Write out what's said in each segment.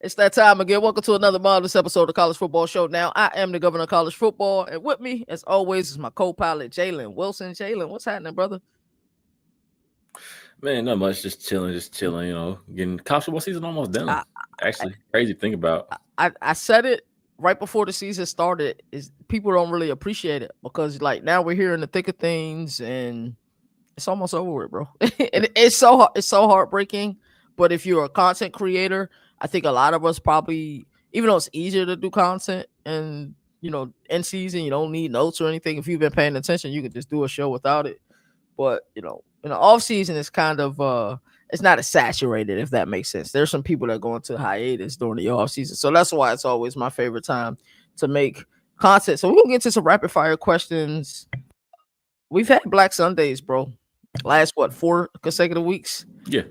It's that time again. Welcome to another marvelous episode of College Football Show. Now, I am the governor of college football, and with me, as always, is my co-pilot, Jalen Wilson. Jalen, what's happening, brother? Man, not much. Just chilling. Getting college football season almost done. I, Actually, crazy to think about. I said it right before the season started. Is people don't really appreciate it because like now we're here in the thick of things, and it's almost over with, bro. And it's so heartbreaking. But if you're a content creator, I think a lot of us probably, even though it's easier to do content and in season, you don't need notes or anything. If you've been paying attention, you could just do a show without it. But in the off season, it's kind of it's not as saturated, if that makes sense. There's some people that go into hiatus during the off season, so that's why it's always my favorite time to make content. So we're gonna get to some rapid fire questions. We've had Black Sundays, bro. Last what 4 consecutive weeks? Yeah,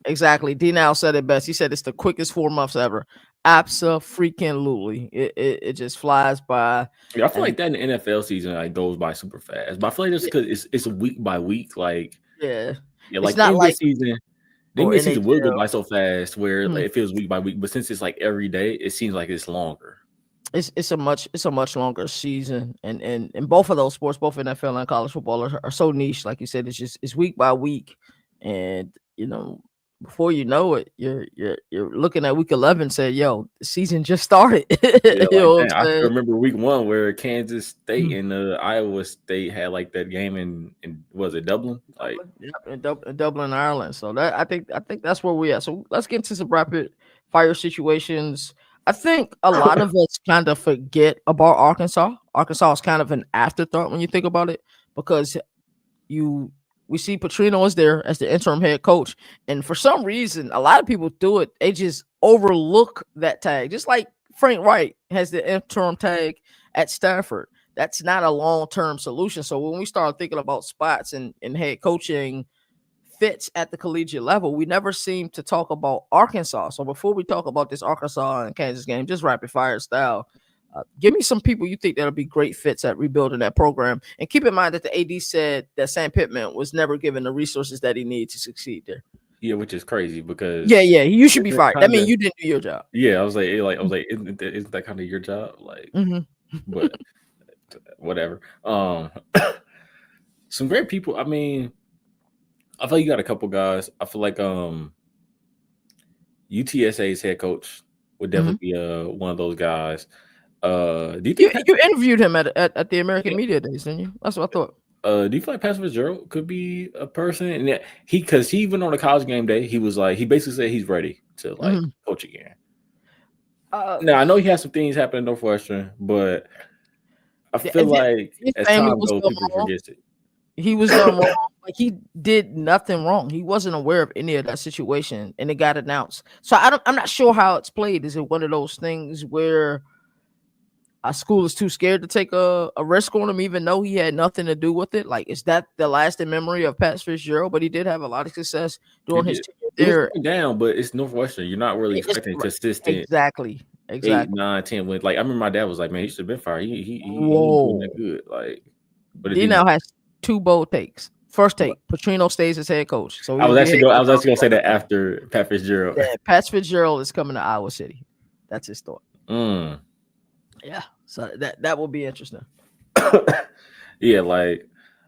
Exactly. D now said it best. He said it's the quickest 4 months ever. Absolutely. It just flies by. yeah. I feel And like that in the NFL season like goes by super fast. But I feel like just because it's week by week. Like yeah, yeah, it's like not like the or NBA season will go NHL. by so fast where Mhm. like, it feels week by week. But since it's like every day, it seems like it's longer. It's a much longer season, and both of those sports, both NFL and college football, are so niche. Like you said, it's week by week, and before you know it, you're looking at week 11. Said, "Yo, the season just started." Yeah, You like know what dang, I'm I still saying? remember week one where Kansas State Mhm. and Iowa State had like that game in was it Dublin? Like Dublin, yep, in Dublin, Ireland. So that I think that's where we at. So let's get into some rapid fire situations. I think a lot of us kind of forget about Arkansas. Arkansas is kind of an afterthought when you think about it because you we see Petrino is there as the interim head coach, and for some reason, a lot of people do it. They just overlook that tag, just like Frank Wright has the interim tag at Stanford. That's not a long term solution. So when we start thinking about spots and head coaching fits at the collegiate level, we never seem to talk about Arkansas. So before we talk about this Arkansas and Kansas game, just rapid fire style, give me some people you think that'll be great fits at rebuilding that program. And keep in mind that the AD said that Sam Pittman was never given the resources that he needed to succeed there. yeah, which is crazy Yeah, because yeah, you should be isn't it fired. That kind means of you didn't do your job. yeah, I was like, isn't that kind of your job? Like, Hmm. but whatever. Some great people. I mean, I feel like you got a couple guys. I feel like UTSA's head coach would Hmm. definitely be one of those guys. Do you You think Pat, you interviewed him at the yeah, American Media Days, didn't you? That's what I thought. do you feel like Pastor Fitzgerald could be a person? And yeah, because he went on a college game day, he was like he basically said he's ready to like Hmm. coach again. Uh, Now I know he has some things happening in Northwestern, but I feel like his as family time was goes, done people wrong. forget it. He was done wrong. Like he did nothing wrong. He wasn't aware of any of that situation, and it got announced. So I'm not sure how it's played. Is it one of those things where a school is too scared to take a risk on him, even though he had nothing to do with it? Like, is that the lasting memory of Pat Fitzgerald? But he did have a lot of success He during his did. tenure It was there. up and down, but it's Northwestern. You're not really It's expecting consistent exactly, eight, exactly. 9, 10 wins. Like I remember my dad was like, "Man, he should have been fired. He ain't doing that Whoa. good." Like, but it D didn't. now has two bold takes. First take, Petrino stays as head coach, so I he'll was be head actually going. I coach. was actually gonna say that after Pat Fitzgerald. Yeah, Pat Fitzgerald is coming to Iowa City. That's his thought. Mm. Yeah, so that will be interesting. Yeah, like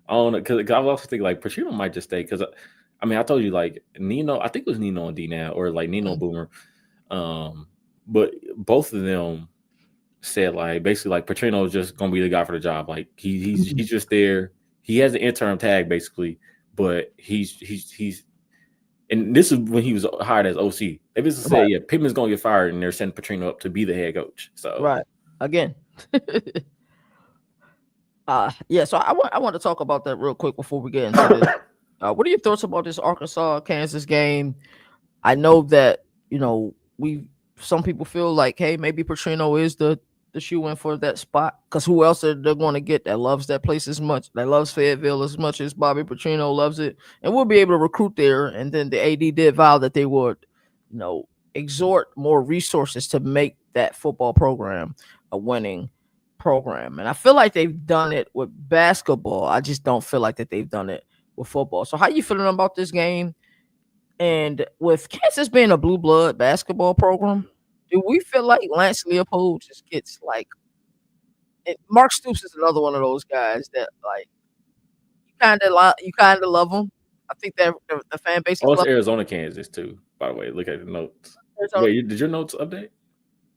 I don't know because I was also thinking like Pacino might just stay because I mean I told you like Nino. I think it was Nino and D now or like Nino and Mm. Boomer. Um, but both of them said like basically like Petrino is just gonna be the guy for the job. Like Mhm. he's just there. He has an interim tag basically, but he's and this is when he was hired as OC. They basically said Right, yeah, Pittman's gonna get fired, and they're sending Petrino up to be the head coach. So right. Again. Yeah. So I want to talk about that real quick before we get into this. What are your thoughts about this Arkansas Kansas game? I know that we some people feel like, hey, maybe Petrino is the shoe in for that spot because who else are they going to get that loves that place as much, that loves Fayetteville as much as Bobby Petrino loves it, and we'll be able to recruit there. And then the AD did vow that they would, you know, exhort more resources to make that football program a winning program. And I feel like they've done it with basketball. I just don't feel like that they've done it with football. So how you feeling about this game? And with Kansas being a blue blood basketball program, do we feel like Lance Leopold just gets like Mark Stoops is another one of those guys that like you kind of love him. I think that the fan base is Oh, it's love Arizona, Kansas too. By the way, look at the notes. Arizona. Wait, did your notes update?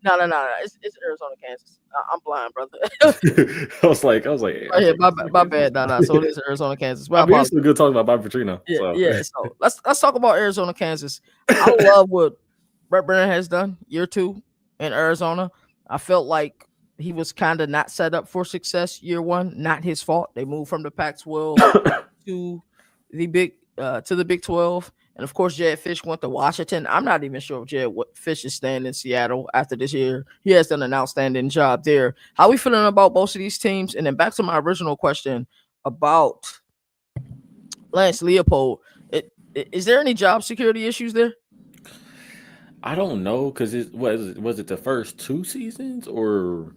No. It's Arizona, Kansas. I'm blind, brother. I was like, Oh, yeah, Arizona, my Kansas. bad. No. So it is Arizona, Kansas. My I mean, it's apologies. still good talking about Bobby Petrino. Yeah, So yeah. So let's talk about Arizona, Kansas. I love what Brett Brennan has done year two in Arizona. I felt like he was kind of not set up for success year one. Not his fault. They moved from the Pac-12 to the Big 12, and of course, Jed Fish went to Washington. I'm not even sure if Fish is staying in Seattle after this year. He has done an outstanding job there. How we feeling about both of these teams? And then back to my original question about Lance Leopold. Is there any job security issues there? I don't know because was it the first 2 seasons or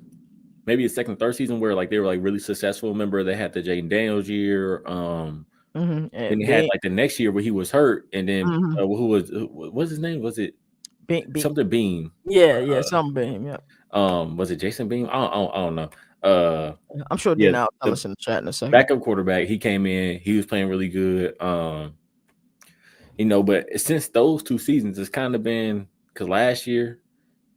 maybe the second, third season where like they were like really successful. Remember they had the Jaden Daniels year. Then they had like the next year where he was hurt, and then what's his name? Was it something Bean? Yeah, something Beam. Yeah, Was it Jason Beam? I don't know. I'm sure Yeah, Dina will tell the us in the chat in a second. backup quarterback. He came in. He was playing really good. But since those 2 seasons, it's kind of been because last year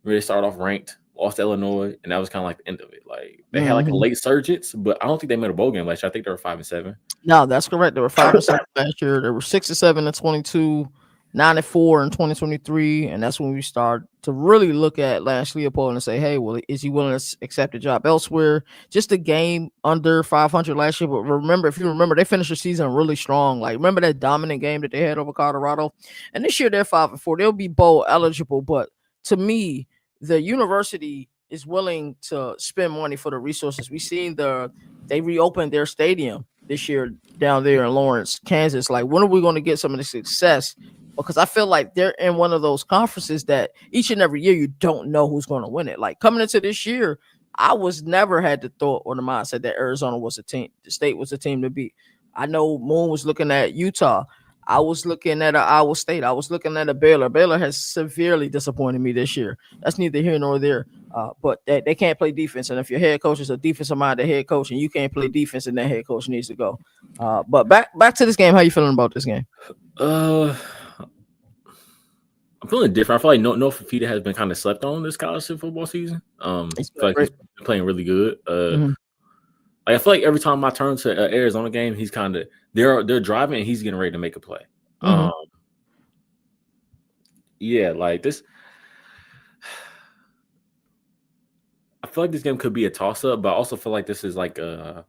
really started off ranked, lost to Illinois, and that was kind of like the end of it. Like they had like a late surge, but I don't think they made a bowl game last year. I think they were 5-7. No, that's correct. They were 5-7 last year. They were 6-7 in 22, 9-4 in 2023, and that's when we start to really look at Lance Leopold and say, "Hey, well, is he willing to accept a job elsewhere?" Just a game under 500 last year, but if you remember, they finished the season really strong. Like remember that dominant game that they had over Colorado, and this year they're 5-4. They'll be bowl eligible, but to me, the university is willing to spend money for the resources. We seen they reopened their stadium this year down there in Lawrence, Kansas. Like, when are we going to get some of the success? Because I feel like they're in one of those conferences that each and every year you don't know who's going to win it. Like coming into this year, I was never had the thought or the mindset that Arizona was a team, the state was a team to beat. I know Moon was looking at Utah. I was looking at Iowa State. I was looking at a Baylor. Baylor has severely disappointed me this year. That's neither here nor there. But they can't play defense. And if your head coach is a defensive-minded head coach and you can't play defense, then that head coach needs to go. But back to this game. How you feeling about this game? I'm feeling different. I feel like Noah Fifita has been kind of slept on this college football season. I feel like he's been playing really good. Like I feel like every time I turn to an Arizona game, he's kind of they're driving and he's getting ready to make a play. Yeah, like this. I feel like this game could be a toss-up, but I also feel like this is like I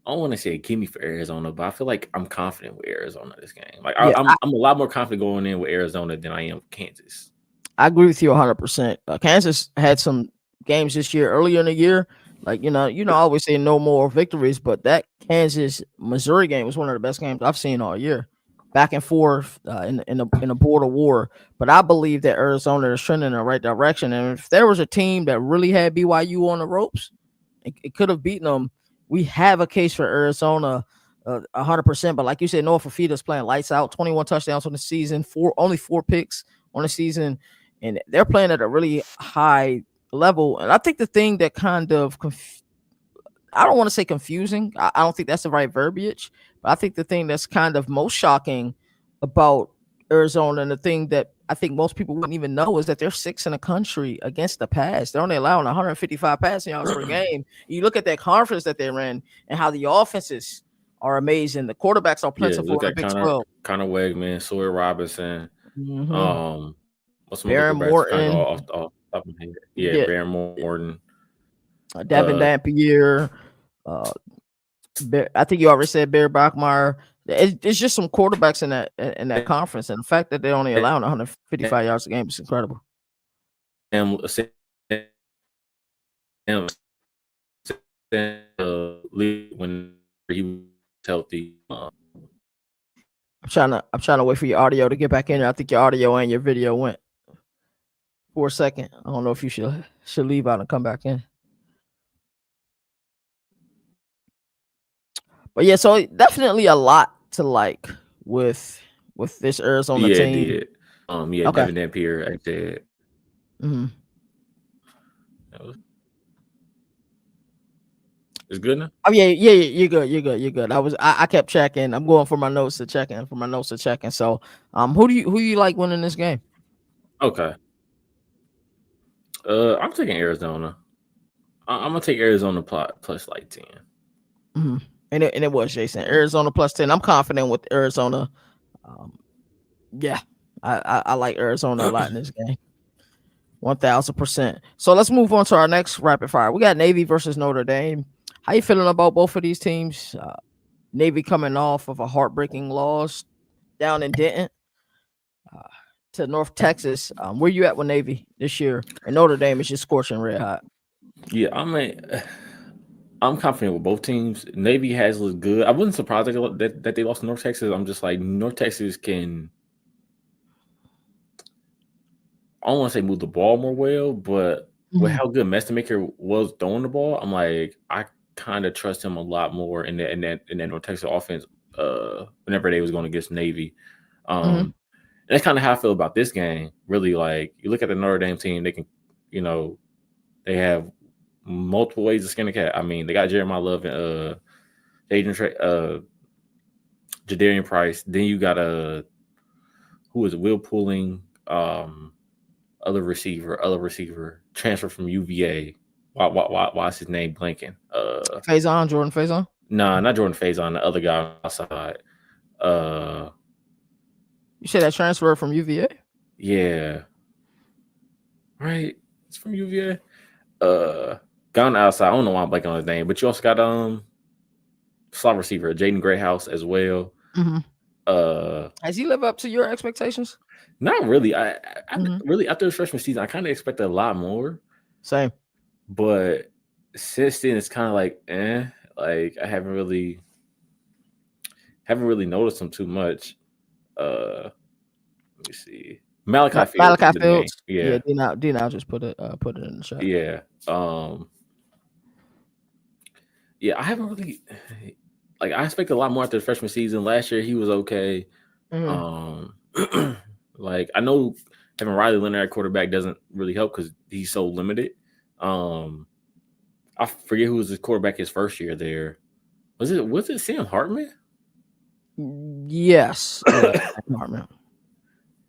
don't want to say a gimme for Arizona, but I feel like I'm confident with Arizona this game. Like I'm a lot more confident going in with Arizona than I am with Kansas. I agree with you 100%. Kansas had some games this year, earlier in the year. Like, I always say no more victories, but that Kansas Missouri game was one of the best games I've seen all year. Back and forth in a border war. But I believe that Arizona is trending in the right direction. And if there was a team that really had BYU on the ropes, it could have beaten them. We have a case for Arizona 100%. But like you said, Noah Fifita's playing lights out, 21 touchdowns on the season, only 4 picks on the season. And they're playing at a really high level. And I think the thing that kind of I don't want to say confusing. I don't think that's the right verbiage. But I think the thing that's kind of most shocking about Arizona, and the thing that I think most people wouldn't even know, is that they're 6th in the country against the pass. They're only allowing 155 passing yards per game. You look at that conference that they're in and how the offenses are amazing. The quarterbacks are plentiful. Yeah, look at Connor Wegman, Sawyer Robinson. What's some other quarterbacks kind of off the top of my head? Yeah, Baron Morton. Devin Dampier. I think you already said Barry Bachmeyer. It's just some quarterbacks in that conference, and the fact that they're only allowing 155 yards a game is incredible. When he was healthy. I'm trying to wait for your audio to get back in there. I think your audio and your video went for a second. I don't know if you should leave out and come back in. But yeah, so definitely a lot to like with this Arizona team. Yeah, okay. Devin Dampier, I said. Mm-hmm. That was- It's good now. Oh yeah. You're good. You're good. I kept checking. I'm going for my notes to checking. For my notes to checking. So, who do you like winning this game? Okay. I'm taking Arizona. I'm gonna take Arizona plot plus like 10. Mm-hmm. And it was Jason. Arizona plus 10. I'm confident with Arizona. Um, yeah, I like Arizona a lot in this game. 1000%. So let's move on to our next rapid fire. We got Navy versus Notre Dame. How you feeling about both of these teams? Navy coming off of a heartbreaking loss down in Denton uh, to North Texas. Where you at with Navy this year? And Notre Dame is just scorching red hot. Yeah, I'm confident with both teams. Navy has looked good. I wasn't surprised that they lost to North Texas. I'm just like North Texas can. I don't want to say move the ball more well, but with Mhm, how good Messermaker was throwing the ball, I'm like I kind of trust him a lot more in that North Texas offense. Whenever they was going against Navy, mhm, and that's kind of how I feel about this game. Really, like you look at the Notre Dame team, they can, you know, they have multiple ways to skin a cat. I mean, they got Jeremiah Love and Jadarian Price. Then you got who is it? Will Pooling, other receiver, transfer from UVA. Why is his name blanking? Jordan Faison. Nah, not Jordan Faison, the other guy outside. Uh, You said that transfer from UVA? yeah, right. It's from UVA. Gone outside. I don't know why I'm blanking on his name, but you also got slot receiver Jaden Greyhouse as well. Hmm. Uh, Has he lived up to your expectations? Not really. I Hmm. really after the freshman season, I kind of expected a lot more, Same. but since then it's kind of like, like I haven't really noticed him too much. Let me see. Malachi Fields Malachi into the game. Fields. Yeah, Yeah, D now just put it in the chat. yeah, yeah. I haven't really like I expected a lot more after the freshman season. Last year he was okay. Hmm. Um, like I know having Riley Leonard at quarterback doesn't really help because he's so limited. Um, I forget who was his quarterback his first year there. Was it Sam Hartman? Yes, yes. Department.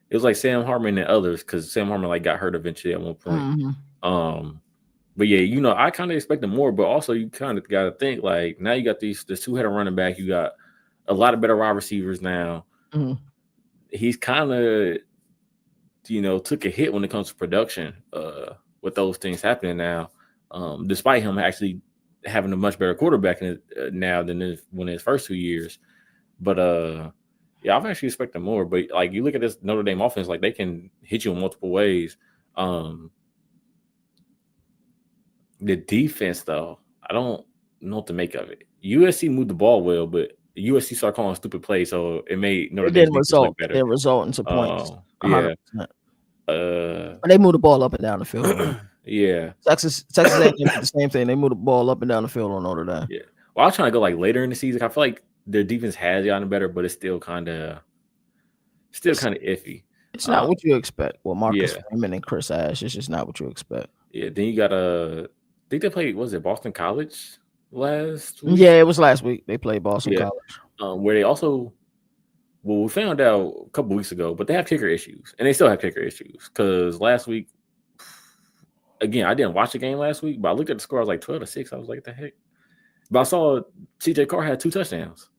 It was like Sam Hartman and others because Sam Hartman like got hurt eventually at one point. Hmm. Um, but yeah, I kind of expected more, but also you kind of got to think like now you got this two-headed running back. You got a lot of better wide receivers now. Hmm. He's kind of took a hit when it comes to production with those things happening now, despite him actually having a much better quarterback now than when his first 2 years. But yeah, I've actually expected more. But like you look at this Notre Dame offense, like they can hit you in multiple ways. Um, the defense, though, I don't know what to make of it. USC moved the ball well, but USC started calling stupid plays, so it made Notre It Dame's didn't defense look result. It better. didn't result into points. Yeah. 100%. Uh, But they moved the ball up and down the field on them. yeah. Texas A&M did the same thing. They moved the ball up and down the field on Notre Dame. Yeah. Well, I was trying to go like later in the season. I feel like their defense has gotten better, but it's still kind of iffy. It's not what you expect. Well, Marcus Yeah. Freeman and Chris Ash. It's just not what you expect. Yeah. Then you got I think they played. Was it Boston College last week? Yeah, it was last week. They played Boston Yeah. College. Where they also we found out a couple weeks ago, but they have kicker issues, and they still have kicker issues because last week. Again, I didn't watch the game last week, but I looked at the score. I was like 12-6. I was like, "What the heck?" But I saw CJ Carr had 2 touchdowns.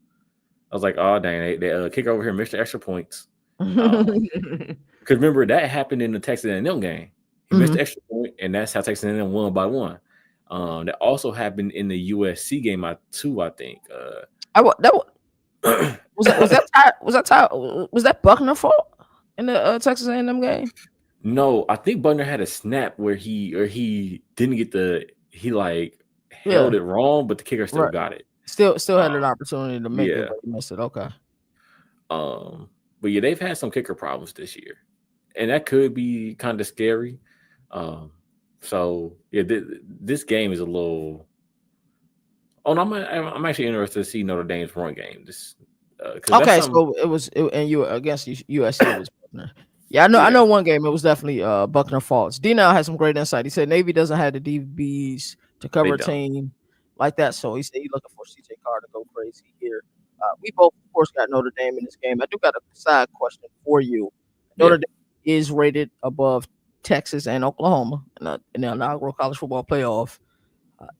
I was like, "Oh dang, they kicker over here missed the extra points." Because remember that happened in the Texas A&M game. He missed Mhm. the extra point, and that's how Texas A&M won by 1. That also happened in the USC game too. I think. That was that Buckner fault in the Texas A&M game? No, I think Butner had a snap where he didn't get he like Yeah, held it wrong, but the kicker still right. got it. Still had an Um, opportunity to make it, yeah. but he missed it. Okay. But yeah, they've had some kicker problems this year, and that could be kind of scary. Um, so yeah, this game is a little. Oh, no, I'm actually interested to see Notre Dame's run game. This because that's Okay, something. so and you against USC it was Buckner. Yeah, I Yeah, know one game it was definitely Buckner Falls. D now has some great insight. He said Navy doesn't have the DBs to they cover a don't. team like that. So he said he's looking for CJ Carr to go crazy here. We both of course got Notre Dame in this game. I do got a side question for you. Yeah, Notre Dame is rated above Texas and Oklahoma in the inaugural college football playoff.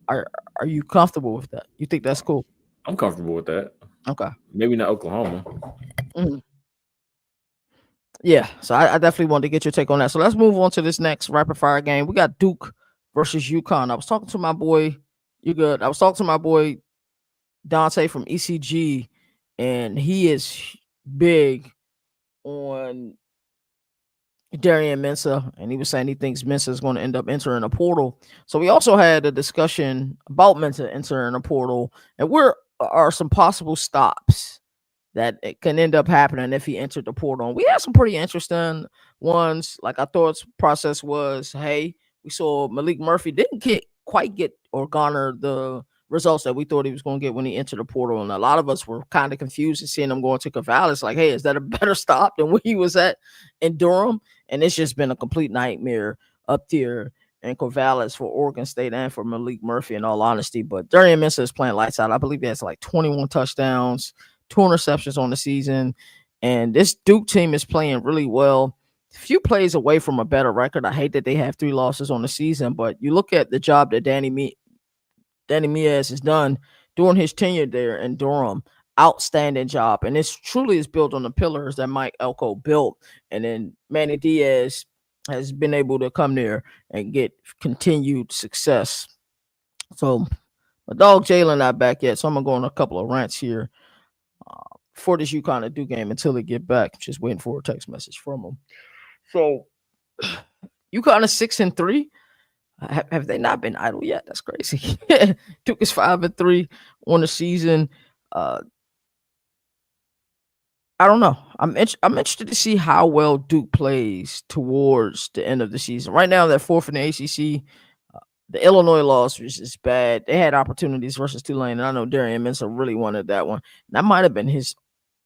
Are are you comfortable with that? You think that's cool? I'm comfortable with that. Okay. Maybe not Oklahoma. Mhm. Yeah, so I definitely wanted to get your take on that. So let's move on to this next rapid fire game. We got Duke versus UConn. I was talking to my boy. You good? I was talking to my boy Dante from ECG, and he is big on Darian Mensah, and he was saying he thinks Mensah is going to end up entering a portal. So we also had a discussion about Mensah entering a portal, and where are some possible stops that it can end up happening if he entered the portal. And we had some pretty interesting ones. Like our thoughts process was, hey, we saw Malik Murphy didn't quite get or garner the results that we thought he was going to get when he entered the portal. And a lot of us were kind of confused and seeing him going to Corvallis. Like, hey, is that a better stop than where he was at in Durham? And it's just been a complete nightmare up there in Corvallis for Oregon State and for Malik Murphy, in all honesty. But Darian Mensah is playing lights out. I believe he has like 21 touchdowns, 2 interceptions on the season. And this Duke team is playing really well. Few plays away from a better record. I hate that they have 3 losses on the season, but you look at the job that Danny Miaz has done during his tenure there in Durham. Outstanding job. And it's truly is built on the pillars that Mike Elko built. And then Manny Diaz has been able to come there and get continued success. So my dog Jalen not back yet. So I'm gonna go on a couple of rants here for this UConn and Duke game until they get back. Just waiting for a text message from them. So UConn is 6-3. Have they not been idle yet? That's crazy. Duke is 5-3 on the season. Uh, I don't know. I'm interested to see how well Duke plays towards the end of the season. Right now, they're fourth in the ACC. The Illinois loss was just bad. They had opportunities versus Tulane, and I know Darian Mensah really wanted that one. That might have been his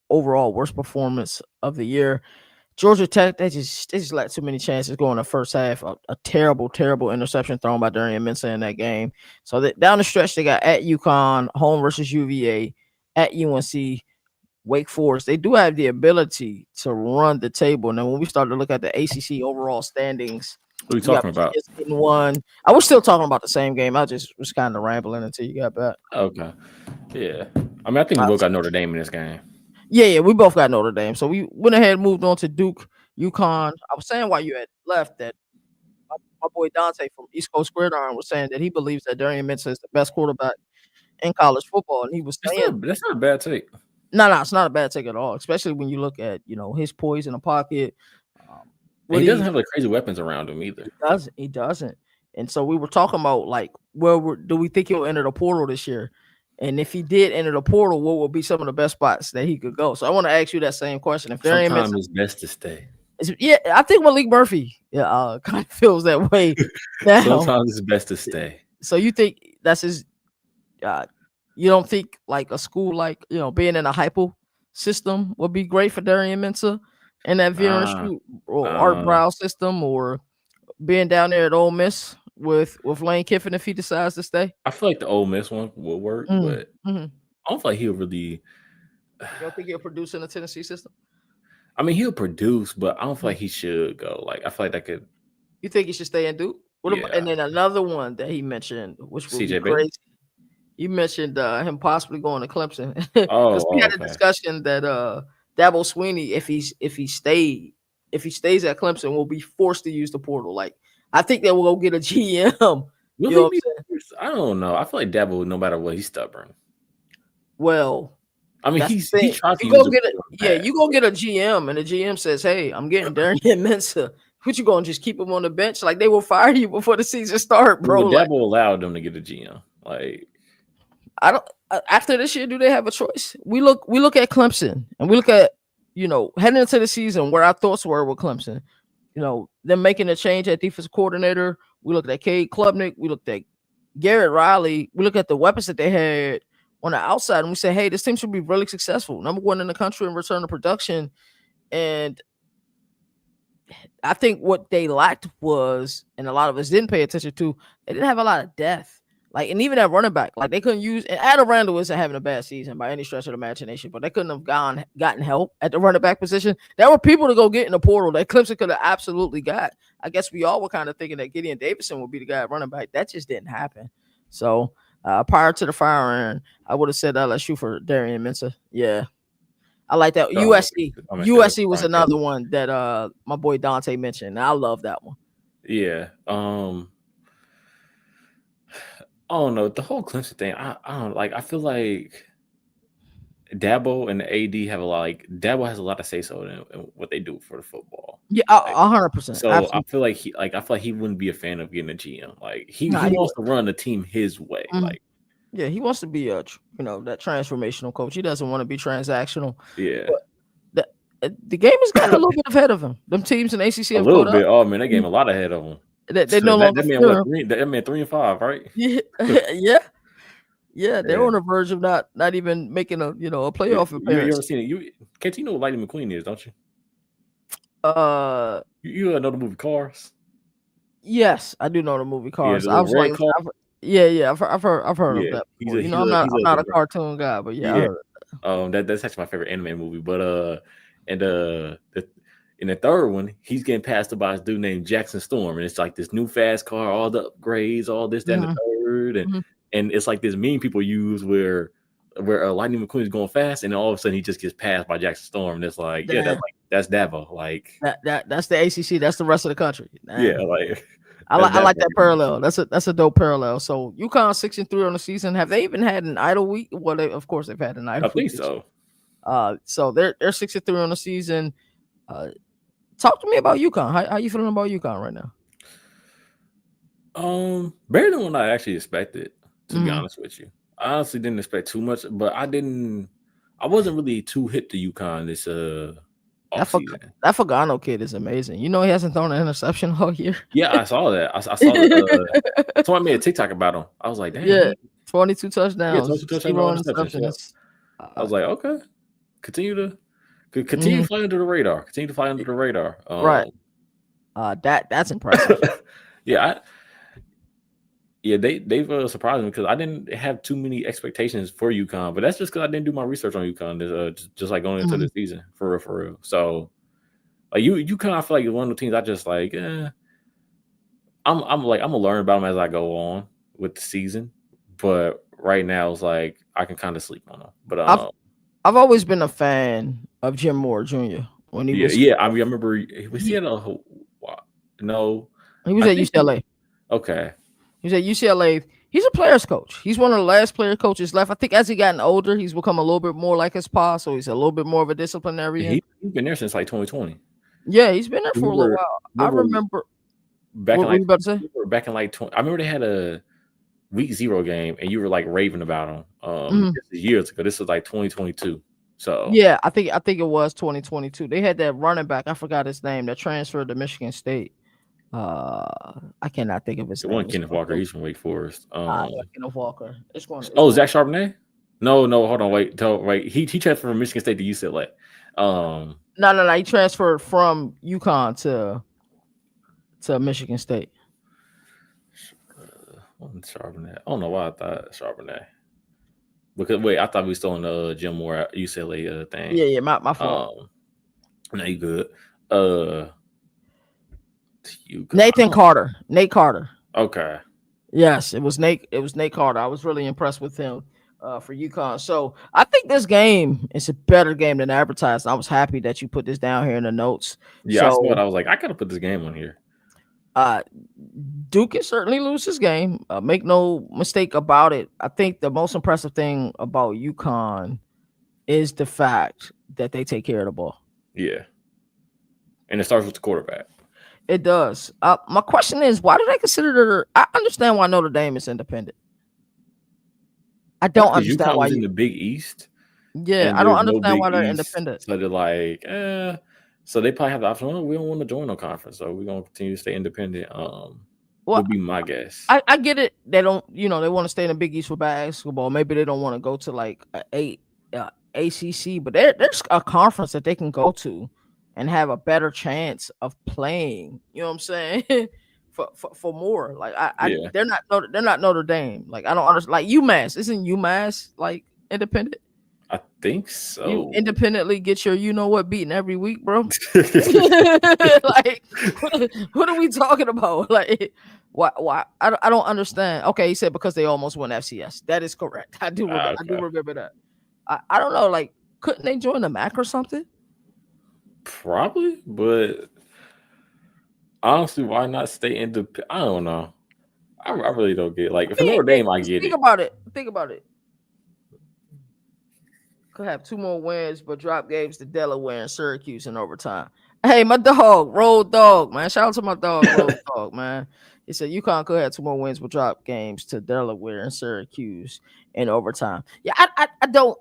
overall worst performance of the year. Georgia Tech, they just let too many chances go in the first half. A terrible, terrible interception thrown by Darian Mensah in that game. So down the stretch, they got at UConn, home versus UVA, at UNC, Wake Forest. They do have the ability to run the table. And then when we start to look at the ACC overall standings, What are you we got talking about? Virginia's getting one. I was still talking about the same game. I just was kind of rambling until you got back. Okay. Yeah. I mean, I think we both got Notre Dame in this game. Yeah, we both got Notre Dame. So we went ahead and moved on to Duke, UConn. I was saying while you had left that my boy Dante from East Coast Gridiron was saying that he believes that Darian Mensah is the best quarterback in college football. And he was saying, That's not a bad take. no, it's not a bad take at all, especially when you look at, his poise in the pocket. Um, And what he doesn't he have like crazy weapons around him either. He doesn't. And so we were talking about like do we think he'll enter the portal this year? And if he did enter the portal, what would be some of the best spots that he could go? So I want to ask you that same question. If Darian Mensah, Sometimes it's best to stay. yeah, I think Malik Murphy, kind of feels that way now. Sometimes it's best to stay. So you think that's his? Uh, you don't think like a school like being in a hypo system would be great for Darian Mensah and that Vera Nah, Street or Art nah. Brow system, or being down there at Ole Miss with Lane Kiffin if he decides to stay? I feel like the Ole Miss one will work, Mm, but mhm. I don't feel like he'll really. You don't think he'll produce in the Tennessee system? I mean, he'll produce, but I don't feel Mhm. like he should go. Like, I feel like that could. You think he should stay and Duke? What about, and Yeah. then another one that he mentioned, which would be CJ Bailey. crazy. You mentioned him possibly going to Clemson Oh, because we had a okay. discussion that Dabo Sweeney, if he stays at Clemson, will be forced to use the portal. Like I think they will go get a GM. Will You know he what be? I'm saying? I don't know. I feel like Dabo, no matter what, he's stubborn. Well, I mean, that's the he thing. tries to You use go the get portal in the you past. go get a GM, and the GM says, "Hey, I'm getting Darian Mensah." What you gonna just keep him on the bench? Like they will fire you before the season start, bro. Well, Like Dabo allowed them to get a GM. Like, I don't. After this year, do they have a choice? We look at Clemson, and we look at heading into the season where our thoughts were with Clemson. Them making a change at defensive coordinator. We looked at Cade Klubnik. We looked at Garrett Riley. We look at the weapons that they had on the outside, and we say, hey, this team should be really successful. Number one in the country in return to production. And I think what they lacked was, and a lot of us didn't pay attention to, they didn't have a lot of depth. Like, and even at running back, like they couldn't use. And Adam Randall isn't having a bad season by any stretch of the imagination, but they couldn't have gotten help at the running back position. There were people to go get in the portal that Clemson could have absolutely got. I guess we all were kind of thinking that Gideon Davidson would be the guy at running back. That just didn't happen. So prior to the firing, I would have said LSU for Darian Mensah. Yeah, I like that. Oh, USC. I'm gonna say that's USC was Brian another Kelly. one that my boy Dante mentioned. I love that one. Yeah. I don't know the whole Clemson thing. I don't like. I feel like Dabo and the AD have a lot. Like Dabo has a lot to say so in what they do for the football. Yeah, Like, 100%. so I Absolutely. feel like he wouldn't be a fan of getting a GM. Like Nah, he he wants would. to run the team his way. Mhm. Like Yeah, he wants to be that transformational coach. He doesn't want to be transactional. yeah, But the game has gotten a little bit ahead of him. Them teams in ACC a have little caught up. bit. Oh man, they gave him a lot ahead of him. They So no longer that man fear what him. three? That man 3-5, right? Yeah, yeah, yeah. They're Yeah. on the verge of not even making a a You, playoff you ever appearance. seen it? You know what Lightning McQueen is, don't you? Uh, You know the movie Cars? yes, I do know the movie Yeah, Cars. the I little was like, red car. yeah. I've heard of Yeah, that before. I'm not a cartoon guy, but yeah, I yeah. heard. That's actually my favorite anime movie. But and in the third one, he's getting passed by this dude named Jackson Storm, and it's like this new fast car, all the upgrades, all this, that, and the Mhm, third, mhm. and it's like this meme people use where Lightning McQueen is going fast, and then all of a sudden he just gets passed by Jackson Storm, and it's like, yeah, Damn, that's Dabo, like that's the ACC. That's the rest of the country. yeah, Damn. like I that's like I like Dabo. that parallel. That's a dope parallel. So UConn 6-3 on the season. Have they even had an idle week? Well, of course they've had an I idle week think this so. year. So they're 6-3 on the season. Uh, talk to me about UConn. How you feeling about UConn right now? Better than what I actually expected, to be Mm-hmm. honest with you. I honestly didn't expect too much, but I wasn't really too hit to UConn this That off Fag- season. that Fagano kid is amazing. You know he hasn't thrown an interception all year. Yeah, I saw that. I saw the someone made a TikTok about him. I was like, dang, Yeah, 22 yeah, touchdowns, 22 touchdowns, no 0 interceptions. Yeah. interceptions. I was like, okay, continue to continue Mhm, to fly under the radar. Continue to fly under the radar. right. That's impressive. Yeah, they've surprised me because I didn't have too many expectations for UConn, but that's just because I didn't do my research on UConn. Just like going into Mhm. the season for real. So like UConn, I feel like one of the teams I just like. I'm gonna learn about them as I go on with the season, but right now it's like I can kind of sleep on them. But I've I've always been a fan of Jim Moore Jr. when he was yeah. I mean, I remember was he he at no, he was I at think UCLA. okay. He was at UCLA. He's a player's coach. He's one of the last player coaches left. I think as he gotten older, he's become a little bit more like his pa, so he's a little bit more of a disciplinarian. He's been there since like 2020. Yeah, he's been there for a little Remember, while. I remember remember. back in What were like you about to say? back in like 20. I remember they had a week 0 game, and you were like raving about them. Mhm. This is years ago. This was like 2022. So Yeah, I think it was 2022. They had that running back. I forgot his name. That transferred to Michigan State. I cannot think of his it wasn't name. Kenneth Walker. He's from Wake Forest. Kenneth Walker. It's going. It's Oh, going. Zach Charbonnet? No, hold on, wait. He transferred from Michigan State to UCLA. No. He transferred from UConn to Michigan State. Charbonnet. I don't know why I thought Charbonnet. Because wait, I thought we were still on the Jim Moore UCLA thing. Yeah. My fault. No, you good. UConn. Nathan Carter. Nate Carter. Okay. Yes, it was Nate. It was Nate Carter. I was really impressed with him for UConn. So I think this game is a better game than advertised. I was happy that you put this down here in the notes. Yeah, I saw it. So I was like, I gotta put this game on here. uh, Duke can certainly lose this game. Make no mistake about it. I think the most impressive thing about UConn is the fact that they take care of the ball. Yeah. And it starts with the quarterback. It does. My question is, why do they consider? I understand why Notre Dame is independent. I don't Because understand UConn why was in you. the Big East, Yeah, and I don't there's no understand Big why they're East, independent. so they're like, so they probably have the option. Oh, we don't want to join no conference, so we're gonna continue to stay independent. Well, Would be my guess. I get it. They don't, they want to stay in the Big East for basketball. Maybe they don't want to go to like ACC, but there's a conference that they can go to and have a better chance of playing. You know what I'm saying? For more. Like Yeah, they're not Notre Dame. Like I don't understand. Like UMass isn't UMass like independent? I think You so. independently get your you know what beaten every week, bro. Like what are we talking about? Like why I don't understand. Okay, he said because they almost won FCS. That is correct. I do Okay, remember that. I don't know, like couldn't they join the MAC or something? probably, but honestly, why not stay independent? I don't know. I really don't get like I for mean, Notre Dame, I get think it. about it. Think about it. Could have two more wins, but drop games to Delaware and Syracuse in overtime. Hey, my dog, Road Dog, man. Shout out to my dog, Road Dog, man. He said UConn could have two more wins, but drop games to Delaware and Syracuse in overtime. Yeah, I don't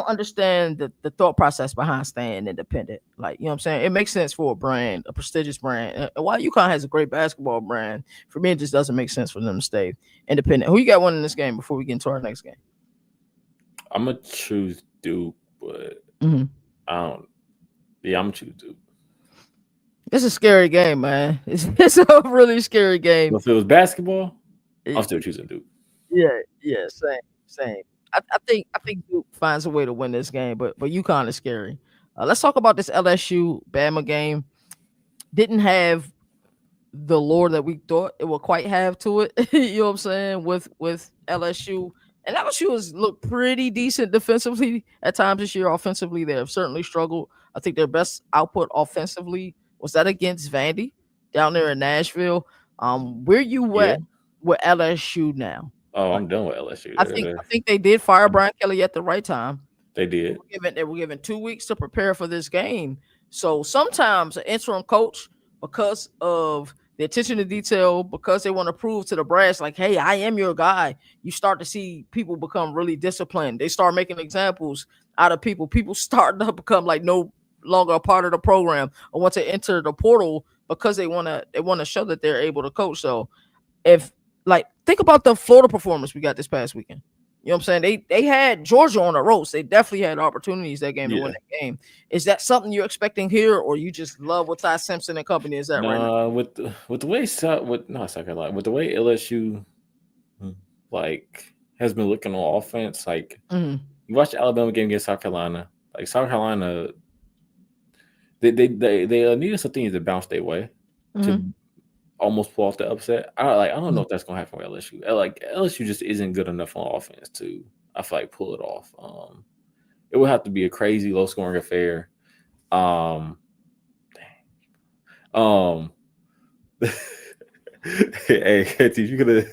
understand the thought process behind staying independent. Like, you know what I'm saying? It makes sense for a brand, a prestigious brand. And while UConn has a great basketball brand, for me, it just doesn't make sense for them to stay independent. Who you got winning this game before we get into our next game? I'm gonna choose Duke, but Mm-hmm. I don't. Yeah, I'm gonna choose Duke. It's a scary game, man. It's a really scary game. But if it was basketball, I'm Y- still choosing Duke. Yeah, yeah, same. I think Duke finds a way to win this game, but UConn is scary. Let's talk about this LSU Bama game. Didn't have the lore that we thought it would quite have to it. You know what I'm saying? With LSU. And LSU has looked pretty decent defensively at times this year. Offensively, they have certainly struggled. I think their best output offensively was that against Vandy down there in Nashville. Where you Yeah. at with LSU now? Oh, Like I'm done with LSU. I think they did fire Brian Kelly at the right time. They did. They were given 2 weeks to prepare for this game. So sometimes an interim coach, because of the attention to detail, because they want to prove to the brass, like, hey, I am your guy, you start to see people become really disciplined. They start making examples out of people. People start to become like no longer a part of the program or want to enter the portal because they want to show that they're able to coach. So if like think about the Florida performance we got this past weekend. You know what I'm saying? They had Georgia on the ropes. They definitely had opportunities that game to win Yeah. that game. Is that something you're expecting here, or you just love what Ty Simpson and company is at right now? Nah, with the way South Carolina, with the way LSU like has been looking on offense, like Mm-hmm. you watch the Alabama game against South Carolina, like South Carolina, they needed some things to bounce their way Mm-hmm. to almost pull off the upset. I don't know if that's gonna happen with LSU. Like LSU just isn't good enough on offense to I feel like pull it off. It would have to be a crazy low scoring affair. Um, um, hey, Katie, you could have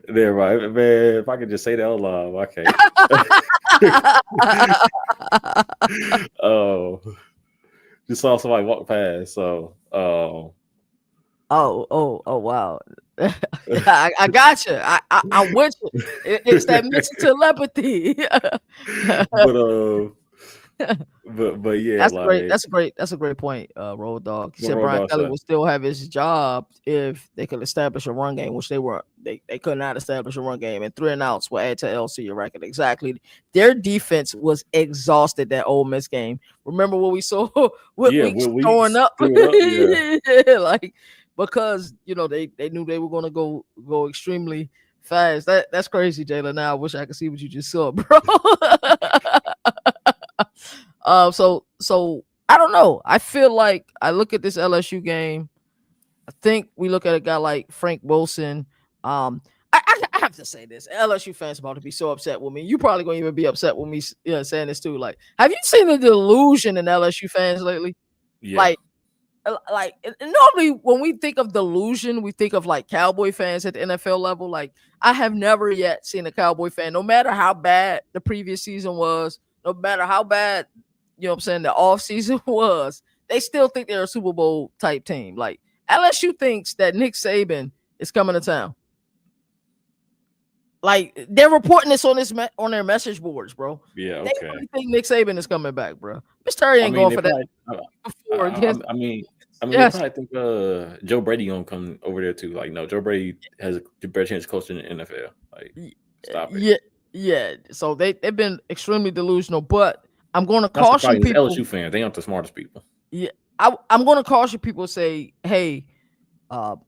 there, right, man. If I could just say that out loud, I can't. Oh, just saw somebody walk past. So, Oh, wow. Yeah, I got you. I'm with you. It's that mental telepathy. but but yeah, like That's a great point, Road Dog. He what said road Brian dog Kelly said. would still have his job if they could establish a run game, which they could not establish a run game, and 3 and outs will add to LC record. Exactly. Their defense was exhausted that Ole Miss game. Remember what we saw with Yeah, weeks Will throwing Weeks up? threw it up. Yeah, Yeah, like because they knew they were gonna go extremely fast. That's crazy, Jalen. Now I wish I could see what you just saw, bro. So I don't know. I feel like I look at this LSU game. I think we look at a guy like Frank Wilson. I have to say this: LSU fans about to be so upset with me. You probably gonna even be upset with me, saying this too. Like, have you seen the delusion in LSU fans lately? yeah, Like, normally when we think of delusion, we think of like Cowboy fans at the NFL level. Like, I have never yet seen a Cowboy fan, no matter how bad the previous season was, no matter how bad, you know what I'm saying, the off season was, they still think they're a Super Bowl type team. Like LSU thinks that Nick Saban is coming to town. Like they're reporting this on on their message boards, bro. yeah. They Okay. really think Nick Saban is coming back, bro. Miss Terry I ain't mean, going they for that probably. before against. They Yes, probably think Joe Brady gonna come over there too. Like, no, Joe Brady has a better chance of coaching in the NFL. Like, stop it. yeah, yeah. So they've been extremely delusional, but I'm going to Not caution surprising. It's people. LSU fans. They aren't the smartest people. Yeah, I'm going to caution people. Say, hey,